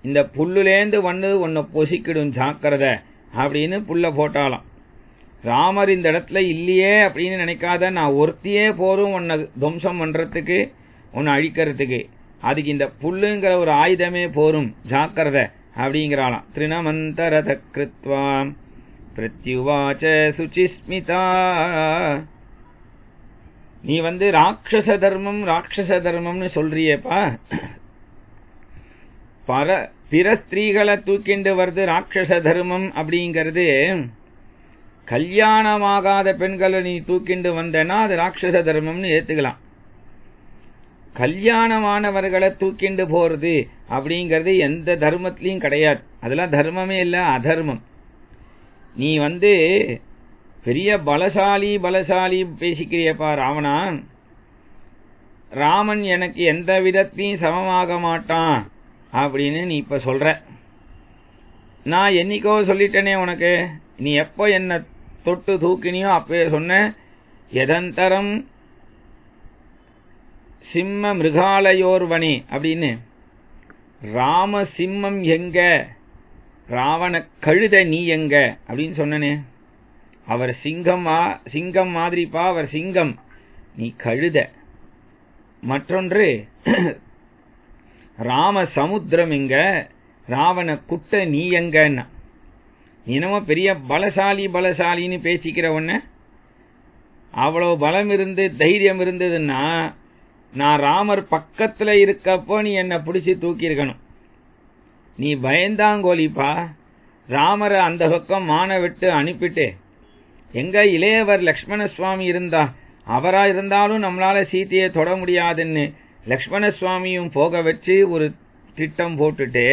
இந்த புல்லுலேந்து வந்து உன்னை பொசிக்கிடும், ஜாக்கிரதை அப்படின்னு புல்ல போட்டாலாம். ராமர் இந்த இடத்துல இல்லையே அப்படின்னு நினைக்காத, நான் ஒருத்தியே போரும் உன்னை துவம்சம் பண்றதுக்கு, உன்னை அழிக்கிறதுக்கு. அதுக்கு இந்த புல்லுங்கிற ஒரு ஆயுதமே போரும், ஜாக்கிரதை அப்படிங்கிறாளாம். திருணமந்தரத கிருத்வா பிரத்யுவாச்ச சுச்சிஸ்மிதா. நீ வந்து ராட்சச தர்மம்னு சொல்றியேப்பா, பிற ஸ்திரீகளை தூக்கிண்டு வருது ராட்சச தர்மம் அப்படிங்கிறது. கல்யாணமாகாத பெண்களை நீ தூக்கிண்டு வந்தனா அது ராட்சச தர்மம்னு ஏத்துக்கலாம். கல்யாணமானவர்களை தூக்கிண்டு போறது அப்படிங்கிறது எந்த தர்மத்திலையும் கிடையாது. அதெல்லாம் தர்மமே இல்ல, அதர்மம். நீ வந்து பெரிய பலசாலி பேசிக்கிறியப்பா ராவணா. ராமன் எனக்கு எந்த விதத்தையும் சமமாக மாட்டான் அப்படின்னு நீ இப்ப சொல்ற. நான் என்னைக்கோ சொல்லிட்டேனே உனக்கு, நீ எப்ப என்ன தொட்டு தூக்கினியோ அப்பவே சொன்ன, எதந்தரம் சிம்ம மிருகாலயோர்வனே அப்படின்னு. ராம சிம்மம் எங்க, ராவண கழுத நீ எங்க அப்படின்னு சொன்னனே. அவர் சிங்கம் மாதிரிப்பா, அவர் சிங்கம், நீ கழுத. மற்றொன்று ராம சமுத்திரம் எங்க, ராவண குட்டை நீ எங்கன்னா. என்னமோ பெரிய பலசாலின்னு பேசிக்கிற ஒன்ன. அவ்வளவு பலம் இருந்து தைரியம் இருந்ததுன்னா நான் ராமர் பக்கத்துல இருக்கப்போ நீ என்ன பிடிச்சி தூக்கி இருக்கணும். நீ பயந்தாங்கோலிப்பா. ராமரை அந்த பக்கம் மான விட்டு அனுப்பிட்டு எங்க இளையவர் லக்ஷ்மண சுவாமி இருந்தா, அவரா இருந்தாலும் நம்மளால சீதையை தொட முடியாதுன்னு லக்ஷ்மண சுவாமியும் போக வச்சு ஒரு திட்டம் போட்டுட்டு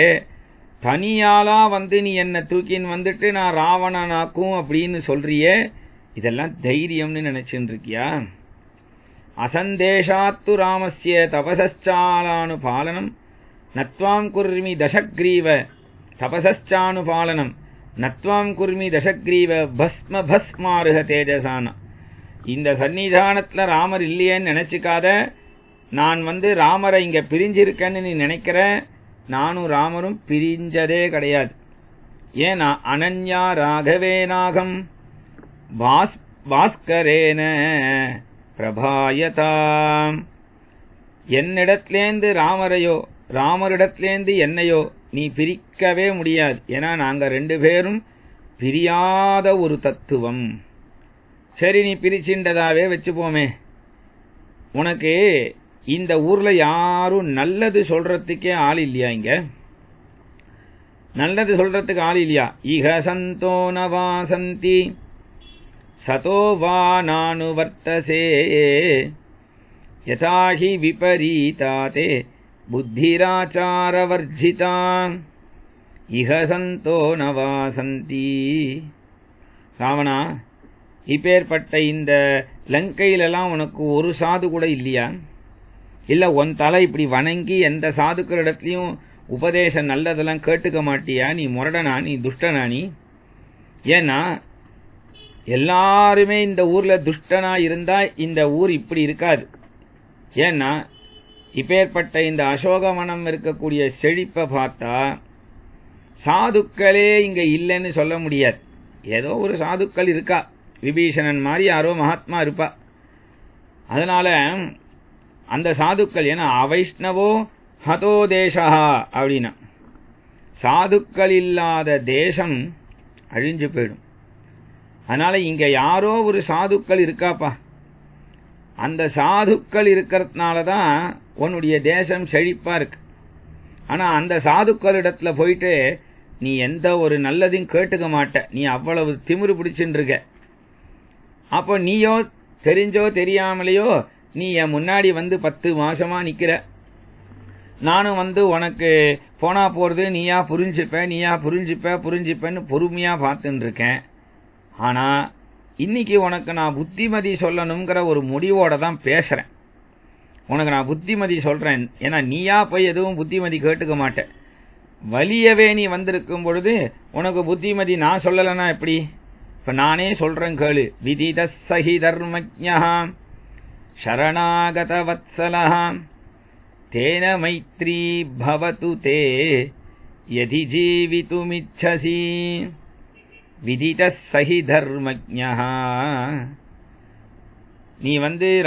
தனியாலா வந்து நீ என்ன தூக்கின்னு வந்துட்டு நான் ராவணனாக்கும் அப்படின்னு சொல்றியே, இதெல்லாம் தைரியம்னு நினைச்சுட்டு இருக்கியா? அசந்தேஷாத்து ராமஸ்ய தபசானு பாலனம் நத்வாம் குர்மி தசக்ரீவ தபசானு பாலனம் நத்வாம் குர்மி தசக்ரீவ பஸ்ம பஸ்மாருக தேஜசான. இந்த சன்னிதானத்துல ராமர் இல்லையேன்னு நினைச்சுக்காத. நான் ராமரை இங்க பிரிஞ்சிருக்கேன்னு நீ நினைக்கிற. நானும் ராமரும் பிரிஞ்சதே கிடையாது. ஏன்னா அனன்யா ராகவேனாகம் பாஸ்கரேன பிரபாயதாம். என்னிடத்திலேந்து ராமரையோ ராமரிடத்திலேந்து என்னையோ நீ பிரிக்கவே முடியாது. ஏன்னா நாங்க ரெண்டு பேரும் பிரியாத ஒரு தத்துவம். சரி, நீ பிரிச்சின்றதாவே வச்சுப்போமே. உனக்கு இந்த ஊர்ல யாரும் நல்லது சொல்றதுக்கே ஆள் இல்லையா? இங்க நல்லது சொல்றதுக்கு ஆள் இல்லையா? இஹ சந்தோ நவாசந்தி சதோ வா நானு வர்த்தசே யதாஹி விபரீதாதே புத்திராச்சாரவர்ஜிதா இஹ சந்தோ நவாசந்தி. ராவணா, இப்பேற்பட்ட இந்த லங்கையிலெல்லாம் உனக்கு ஒரு சாது கூட இல்லையா? இல்ல உன் தலை இப்படி வணங்கி எந்த சாதுக்களிடத்திலையும் உபதேசம் நல்லதெல்லாம் கேட்டுக்க மாட்டியா? நீ முரடனா? நீ துஷ்டனா? நீ ஏன்னா எல்லாருமே இந்த ஊர்ல துஷ்டனா இருந்தா இந்த ஊர் இப்படி இருக்காது. ஏன்னா இப்பேற்பட்ட இந்த அசோகவனம் இருக்கக்கூடிய செழிப்பை பார்த்தா சாதுக்களே இங்க இல்லைன்னு சொல்ல முடியாது. ஏதோ ஒரு சாதுக்கள் இருக்கா, விபீஷணன் மாதிரி யாரோ மகாத்மா இருப்பா. அதனால அந்த சாதுக்கள், ஏன்னா அவைஷ்ணவோ ஹதோ தேசா அப்படின்னா சாதுக்கள் இல்லாத தேசம் அழிஞ்சு போயிடும். அதனால இங்க யாரோ ஒரு சாதுக்கள் இருக்காப்பா. அந்த சாதுக்கள் இருக்கிறதுனாலதான் உன்னுடைய தேசம் செழிப்பா இருக்கு. ஆனா அந்த சாதுக்கள் இடத்துல போயிட்டு நீ எந்த ஒரு நல்லதையும் கேட்டுக்க மாட்ட. நீ அவ்வளவு திமிரு பிடிச்சுட்டு இருக்க. அப்போ நீயோ தெரிஞ்சோ தெரியாமலையோ நீ என் முன்னாடி 10 மாசமா நிக்கிற. நானும் உனக்கு போனா போறது நீயா புரிஞ்சுப்பேன்னு பொறுமையா பார்த்துட்டு இருக்கேன். ஆனா இன்னைக்கு உனக்கு நான் புத்திமதி சொல்லணுங்கிற ஒரு முடிவோட தான் பேசுறேன். உனக்கு நான் புத்திமதி சொல்றேன். ஏன்னா நீயா போய் எதுவும் புத்திமதி கேட்டுக்க மாட்டேன். வலியவே நீ வந்திருக்கும் பொழுது உனக்கு புத்திமதி நான் சொல்லலன்னா எப்படி? இப்ப நானே சொல்றேன் கேளு. விதித சஹி தர்மஜ்ஞா சரணாகத வத்சலஹ தேன மைத்ரி பவது தே யதி ஜீவிதுமிச்சசி. விதித சஹி தர்மஜ்ஞா, நீ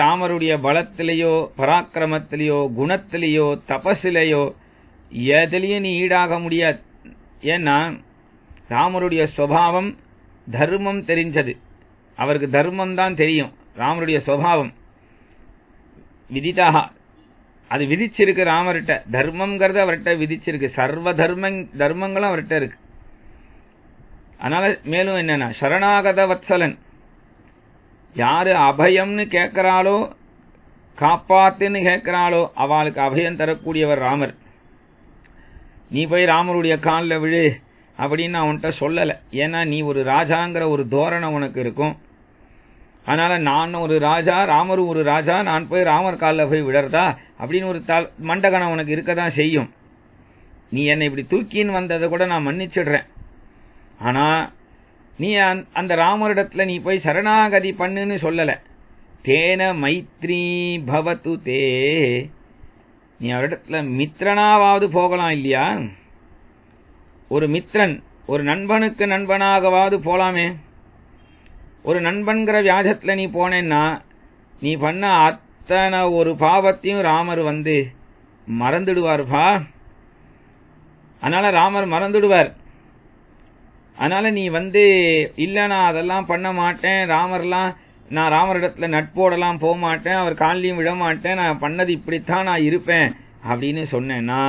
ராமருடைய பலத்திலேயோ பராக்கிரமத்திலேயோ குணத்திலேயோ தபசிலேயோ எதிலையும் நீ ஈடாக முடியாது. ஏன்னா ராமருடைய சுபாவம் தர்மம் தெரிஞ்சது. அவருக்கு தர்மம் தான் தெரியும். ராமருடைய சுபாவம் விதிதாக அது விதிச்சிருக்கு. ராமர்கிட்ட தர்மம்ங்கிறது அவர்கிட்ட விதிச்சிருக்கு. சர்வ தர்மங்களும் அவர்கிட்ட இருக்கு. அதனால மேலும் என்னன்னா சரணாகத வத்சலன், யாரு அபயம்னு கேட்கிறாளோ காப்பாத்துன்னு கேட்கிறாளோ அவளுக்கு அபயம் தரக்கூடியவர் ராமர். நீ போய் ராமருடைய காலில் விழு அப்படின்னு அவன்கிட்ட சொல்லல. ஏன்னா நீ ஒரு ராஜாங்கிற ஒரு தோரணை உனக்கு இருக்கும். அதனால நான் ஒரு ராஜா, ராமரும் ஒரு ராஜா, நான் போய் ராமர் காலில் போய் விழறதா அப்படின்னு ஒரு மண்டகணம் உனக்கு இருக்கதான் செய்யும். நீ என்னை இப்படி தூக்கின்னு வந்ததை கூட நான் மன்னிச்சிடுறேன். ஆனா நீ அந்த ராமரிடத்துல நீ போய் சரணாகதி பண்ணுன்னு சொல்லல. தேன மைத்ரி பவது தே, நீ அவரிடத்துல மித்ரனாவது போகலாம் இல்லையா? ஒரு மித்ரன், ஒரு நண்பனுக்கு நண்பனாகவாவது போலாமே. ஒரு நண்பன்கிற வியாஜத்துல நீ போனேன்னா நீ பண்ண அத்தனை ஒரு பாவத்தையும் ராமர் மறந்துடுவார்பா. அதனால ராமர் மறந்துடுவார். அதனால நீ இல்ல நான் அதெல்லாம் பண்ண மாட்டேன், நான் ராமரிடத்துல நட்போடலாம் போக மாட்டேன், அவர் காலிலையும் விழ மாட்டேன், நான் பண்ணது இப்படித்தான் நான் இருப்பேன் அப்படின்னு சொன்னேன்னா,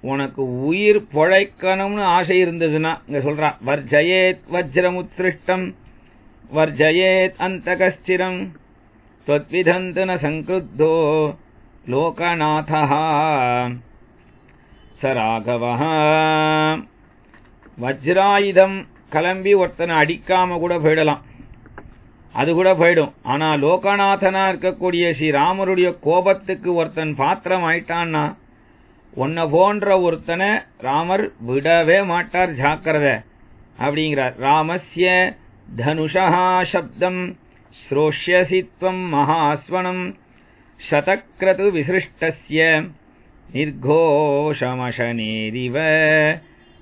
உனக்கு உயிர் பொழைக்கணும்னு ஆசை இருந்ததுன்னா இங்க சொல்றா, வர்ஜயேத் வஜ்ரமுத்ருஷ்டம் வர்ஜயேத் அந்தகஸ்திரம் त्वद्विधन्तु न संक्रुद्धो लोकनाथः स राघवः. வஜ்ராயுதம் கிளம்பி ஒருத்தனை அடிக்காம கூட போயிடலாம், அது கூட போயிடும். ஆனா லோகநாதனா இருக்கக்கூடிய ஸ்ரீராமருடைய கோபத்துக்கு ஒருத்தன் பாத்திரம் ஆயிட்டான்னா உன்னை போன்ற ஒருத்தனை ராமர் விடவே மாட்டார், ஜாக்கிரதை அப்படிங்கிறார். ராமஸ்ய தனுஷா சப்தம் ஸ்ரோஷ்யசி த்வம் மகாஸ்வனம் சதக்ரது விசிருஷ்டஸ்ய நிர்கோஷமசனேரிவ.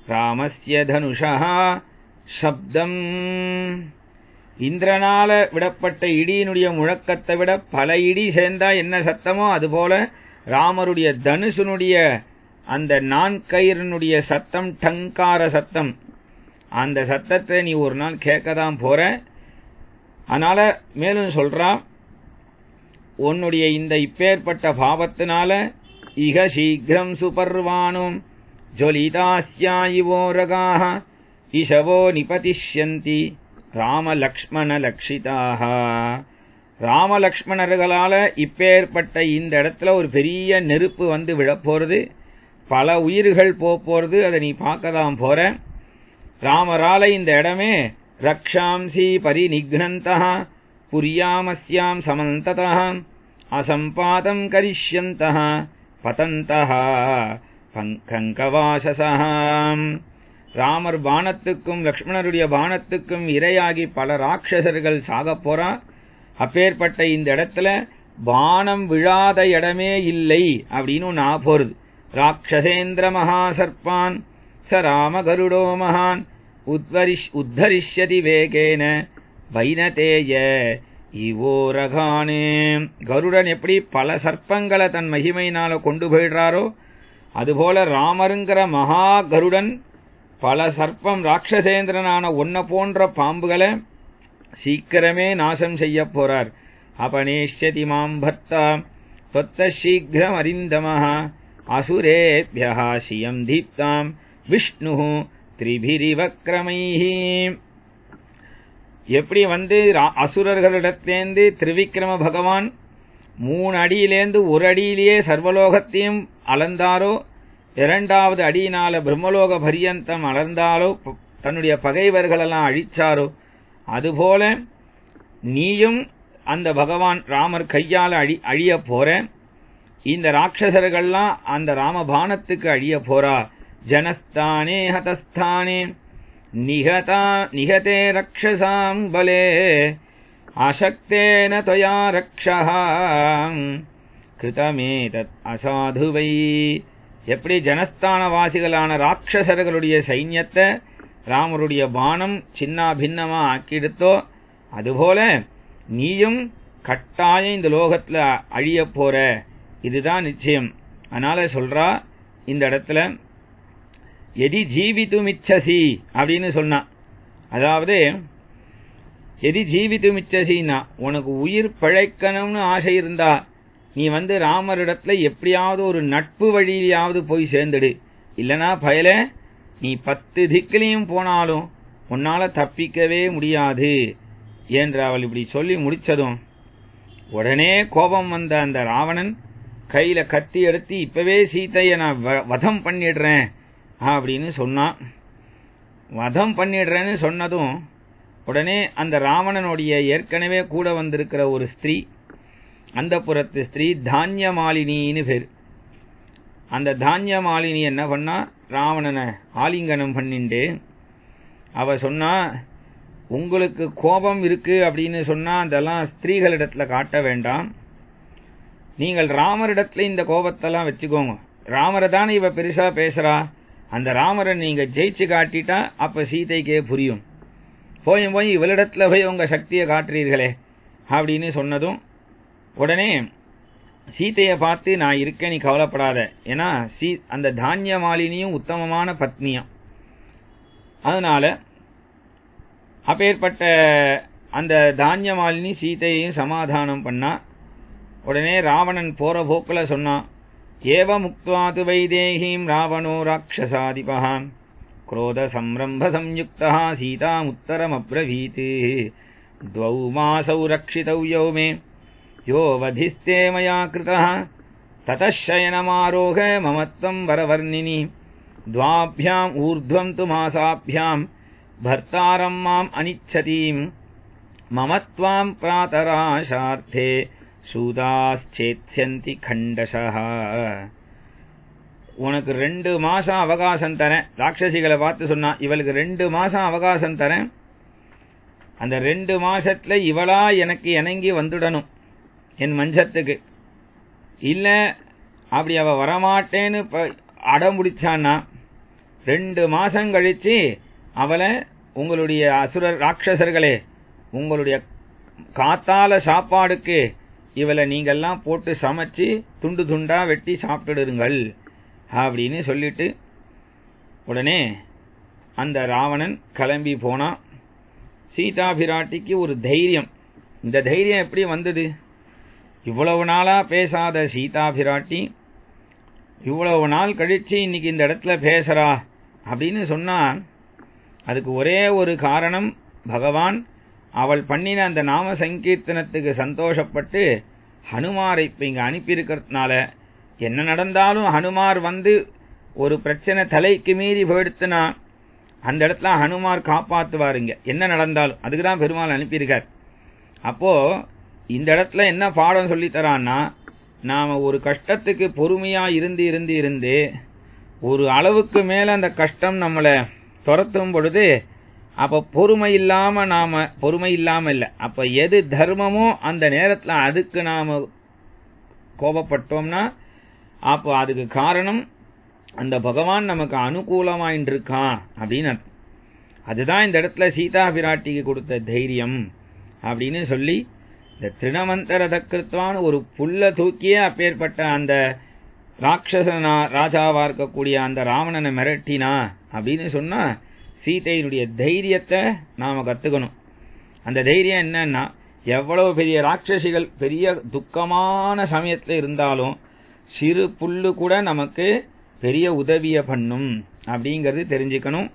ராமஸ்ய தனுஷா சப்தம், இந்திரனால விடப்பட்ட இடியினுடைய முழக்கத்தை விட பல இடி சேர்ந்தா என்ன சத்தமோ அதுபோல ராமருடைய தனுஷனுடைய அந்த நான்கயிறுனுடைய சத்தம், டங்கார சத்தம், அந்த சத்தத்தை நீ ஒரு நாள் கேட்கதான் போற. அதனால மேலும் சொல்றா, உன்னுடைய இந்த இப்பேற்பட்ட பாவத்தினால இக சீக்கிரம் சுபர்வானும் ஜொலிதாஸ்யாயிவோரகாஹ இஷவோ நிபதிஷ்யந்தி ராமலக்ஷ்மண லக்ஷிதாக. ராமலக்ஷ்மணர்களால இப்பேற்பட்ட இந்த இடத்துல ஒரு பெரிய நெருப்பு விழப்போறது, பல உயிர்கள் போறது, அதை நீ பார்க்கதான் போற. ராமரால இந்த இடமே ரக்ஷாம்சி பரிநிக்னந்தः புரியாமஸ்யாம் சமந்ததः அசம்பாதம் கரிஷ்யந்தः பதந்தः கங்கவாசசः. ராமர் பானத்துக்கும் லக்ஷ்மணருடைய பானத்துக்கும் இரையாகி பல ராட்சசர்கள் சாகப் போறா. அப்பேற்பட்ட இந்த இடத்துல பானம் விழாத இடமே இல்லை அப்படின்னு நான் போறது. ராட்சசேந்திர மகாசர்பான் ச ராம கருடோ மகான் உத்தரிஷ்யதி வேகேன வைனதேய இவோரகானே. கருடன் எப்படி பல சர்ப்பங்களை தன் மகிமையினால கொண்டு போயிடுறாரோ அதுபோல ராமருங்கிற மகா கருடன் பல சர்ப்பம் ராட்சசேந்திரனான ஒன்ன போன்ற பாம்புகளை சீக்கிரமே நாசம் செய்ய போறார். அபநேஷ்யதி மாம் பர்த்தா தொத்த சீக்கிரம் அரிந்தமஹ அசுரேபியஹ சியம் தீப்தாம் விஷ்ணு திரிபிரிவக்ரமைஹி. எப்படி அசுரர்களிடத்திலேந்து திரிவிக்ரம பகவான் 3 அடியிலேந்து 1 அடியிலேயே சர்வலோகத்தையும் அளந்தாரோ, 2வது அடியினால பிரம்மலோக பரியந்தம் அளந்தாலோ, தன்னுடைய பகைவர்களெல்லாம் அழிச்சாரோ, அதுபோல நீயும் அந்த பகவான் ராமர் கையால அழிய போற. இந்த ராட்சசர்கள்லாம் அந்த ராமபானத்துக்கு அழிய போறா. ஜனஸ்தானே ஹதஸ்தானே நிகதே ரக்ஷசாம் பலே அசக்தேன தயா ரக்ஷஹ கிருதமேதத் அசாதுவை. எப்படி ஜனஸ்தான வாசிகளான ராட்சசர்களுடைய சைன்யத்தை ராமருடைய பானம் சின்ன பின்னமா ஆக்கிடுத்தோ அதுபோல நீயும் கட்டாயம் இந்த லோகத்துல அழிய போற, இதுதான் நிச்சயம். அதனால சொல்றா இந்த இடத்துல எதி ஜீவித்துமிச்சசி அப்படின்னு சொன்னா, அதாவது எதி ஜீவித்துமிச்சசின்னா உனக்கு உயிர் பிழைக்கணும்னு ஆசை இருந்தா நீ ராமரிடத்துல எப்படியாவது ஒரு நட்பு வழியிலாவது போய் சேர்ந்துடு. இல்லனா பயல நீ 10 திக்கிலையும் போனாலும் உன்னால தப்பிக்கவே முடியாது என்று அவள் இப்படி சொல்லி முடிச்சதும் உடனே கோபம் வந்த அந்த ராவணன் கையில கத்தி எடுத்து இப்பவே சீதையை நான் வதம் பண்ணிடுறேன் அப்படின்னு சொன்னான். வதம் பண்ணிடுறேன்னு சொன்னதும் உடனே அந்த ராவணனுடைய ஏற்கனவே கூட வந்திருக்கிற ஒரு ஸ்திரீ, அந்த புறத்து ஸ்திரீ தானியமாலினின்னு பேர். அந்த தானியமாலினி என்ன பண்ணா, ராவணனை ஆலிங்கனம் பண்ணிண்டு அவ சொன்னா, உங்களுக்கு கோபம் இருக்கு அப்படின்னு சொன்னா அதெல்லாம் ஸ்திரீகளிடத்துல காட்ட வேண்டாம். நீங்கள் ராமரிடத்துல இந்த கோபத்தெல்லாம் வச்சுக்கோங்க. ராமரை தானே இவ பெருசா பேசுறா, அந்த ராமரை நீங்க ஜெயிச்சு காட்டிட்டா அப்ப சீதைக்கே புரியும். போய் இவளிடத்துல போய் உங்க சக்தியை காட்டுறீர்களே அப்படின்னு சொன்னதும் உடனே சீதையை பார்த்து நான் இருக்கேன், நீ கவலைப்படாத. ஏன்னா அந்த தானிய மாலினியும் உத்தமமான பத்னியா, அதனால அப்பேற்பட்ட அந்த தானிய மாலினி சீதையையும் சமாதானம் பண்ணா. உடனே ராவணன் போற போக்குல சொன்னான், ஏவ முக்த்வாது வைதேகீம் ராவணோ ராட்சசாதிபஹாம் क्रोध संरंभ संयुक्तः सीतामुत्तरम् अब्रवीत् द्वौ मासौ रक्षितव्यौ मे यो वधिस्ते मया कृतः ततः शयनमारोह मम त्वं वरवर्णिनि द्वाभ्याम् ऊर्ध्वं तु मासाभ्याम् भर्तारं माम् अनिच्छतीं मम त्वां प्रातराशार्थे सूताश्चेत्स्यन्ति खण्डशः. உனக்கு 2 மாசம் அவகாசம் தரேன். ராட்சசிகளை பார்த்து சொன்னா, இவளுக்கு 2 மாசம் அவகாசம் தரேன். அந்த 2 மாசத்துல இவளா எனக்கு இணங்கி வந்துடணும் என் மஞ்சத்துக்கு. இல்ல அப்படி அவ வரமாட்டேன்னு அடம் முடிச்சான்னா 2 மாசம் கழிச்சு அவளை உங்களுடைய அசுரர் ராட்சசர்களே உங்களுடைய காத்தால சாப்பாடுக்கு இவளை நீங்கெல்லாம் போட்டு சமைச்சு துண்டு துண்டா வெட்டி சாப்பிட்டுடுங்கள் அப்படின்னு சொல்லிட்டு உடனே அந்த ராவணன் கிளம்பி போனா. சீதா பிராட்டிக்கு ஒரு தைரியம். இந்த தைரியம் எப்படி வந்தது? இவ்வளவு நாளா பேசாத சீதா பிராட்டி இவ்வளவு நாள் கழிச்சு இன்னைக்கு இந்த இடத்துல பேசுறா அப்படின்னு சொன்னா அதுக்கு ஒரே ஒரு காரணம், பகவான் அவள் பண்ணின அந்த நாம சங்கீர்த்தனத்துக்கு சந்தோஷப்பட்டு ஹனுமாரை இப்ப இங்க அனுப்பியிருக்கிறதுனால என்ன நடந்தாலும் ஹனுமார் வந்து ஒரு பிரச்சனை தலைக்கு மீறி போயிடுத்துனா அந்த இடத்துல ஹனுமார் காப்பாத்துவாருங்க. என்ன நடந்தாலும் அதுக்குதான் பெருமாள் அனுப்பியிருக்கார். அப்போ இந்த இடத்துல என்ன பாடம் சொல்லித்தரான்னா, நாம ஒரு கஷ்டத்துக்கு பொறுமையா இருந்து ஒரு அளவுக்கு மேல அந்த கஷ்டம் நம்மளை துரத்தும் பொழுது அப்ப பொறுமை இல்லாம இல்ல, அப்ப எது தர்மமோ அந்த நேரத்துல அதுக்கு நாம கோபப்பட்டோம்னா அப்போ அதுக்கு காரணம் அந்த பகவான் நமக்கு அனுகூலமாயின்னு இருக்கான் அப்படின்னு. அதுதான் இந்த இடத்துல சீதா பிராட்டிக்கு கொடுத்த தைரியம் அப்படின்னு சொல்லி இந்த திருணமந்தர தக்கிருத்வான்னு ஒரு புல்ல தூக்கியே அப்பேற்பட்ட அந்த ராட்சசனா ராஜாவா இருக்கக்கூடிய அந்த ராவணனை மிரட்டினா அப்படின்னு சொன்னா சீதையினுடைய தைரியத்தை நாம கத்துக்கணும். அந்த தைரியம் என்னன்னா, எவ்வளவு பெரிய ராட்சசிகள் பெரிய துக்கமான சமயத்துல இருந்தாலும் சிறு புல்லு கூட நமக்கு பெரிய உதவிய பண்ணும் அப்படிங்கறது தெரிஞ்சுக்கணும்.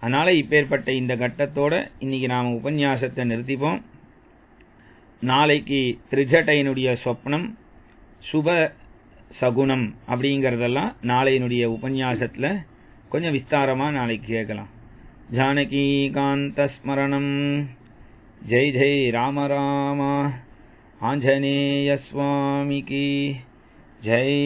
அதனால இப்பேற்பட்ட இந்த கட்டத்தோட இன்னைக்கு நாம உபன்யாசத்தை நிறுத்திப்போம். நாளைக்கு திரிஜட்டையினுடைய சொப்னம் சுப சகுனம் அப்படிங்கறதெல்லாம் நாளையினுடைய உபன்யாசத்துல கொஞ்சம் விஸ்தாரமா நாளைக்கு கேட்கலாம். ஜானகி காந்த ஸ்மரணம். ஜெய் ஜெய் ராம ராம. ஆஞ்சநேய சுவாமிக்கு ஜெய்.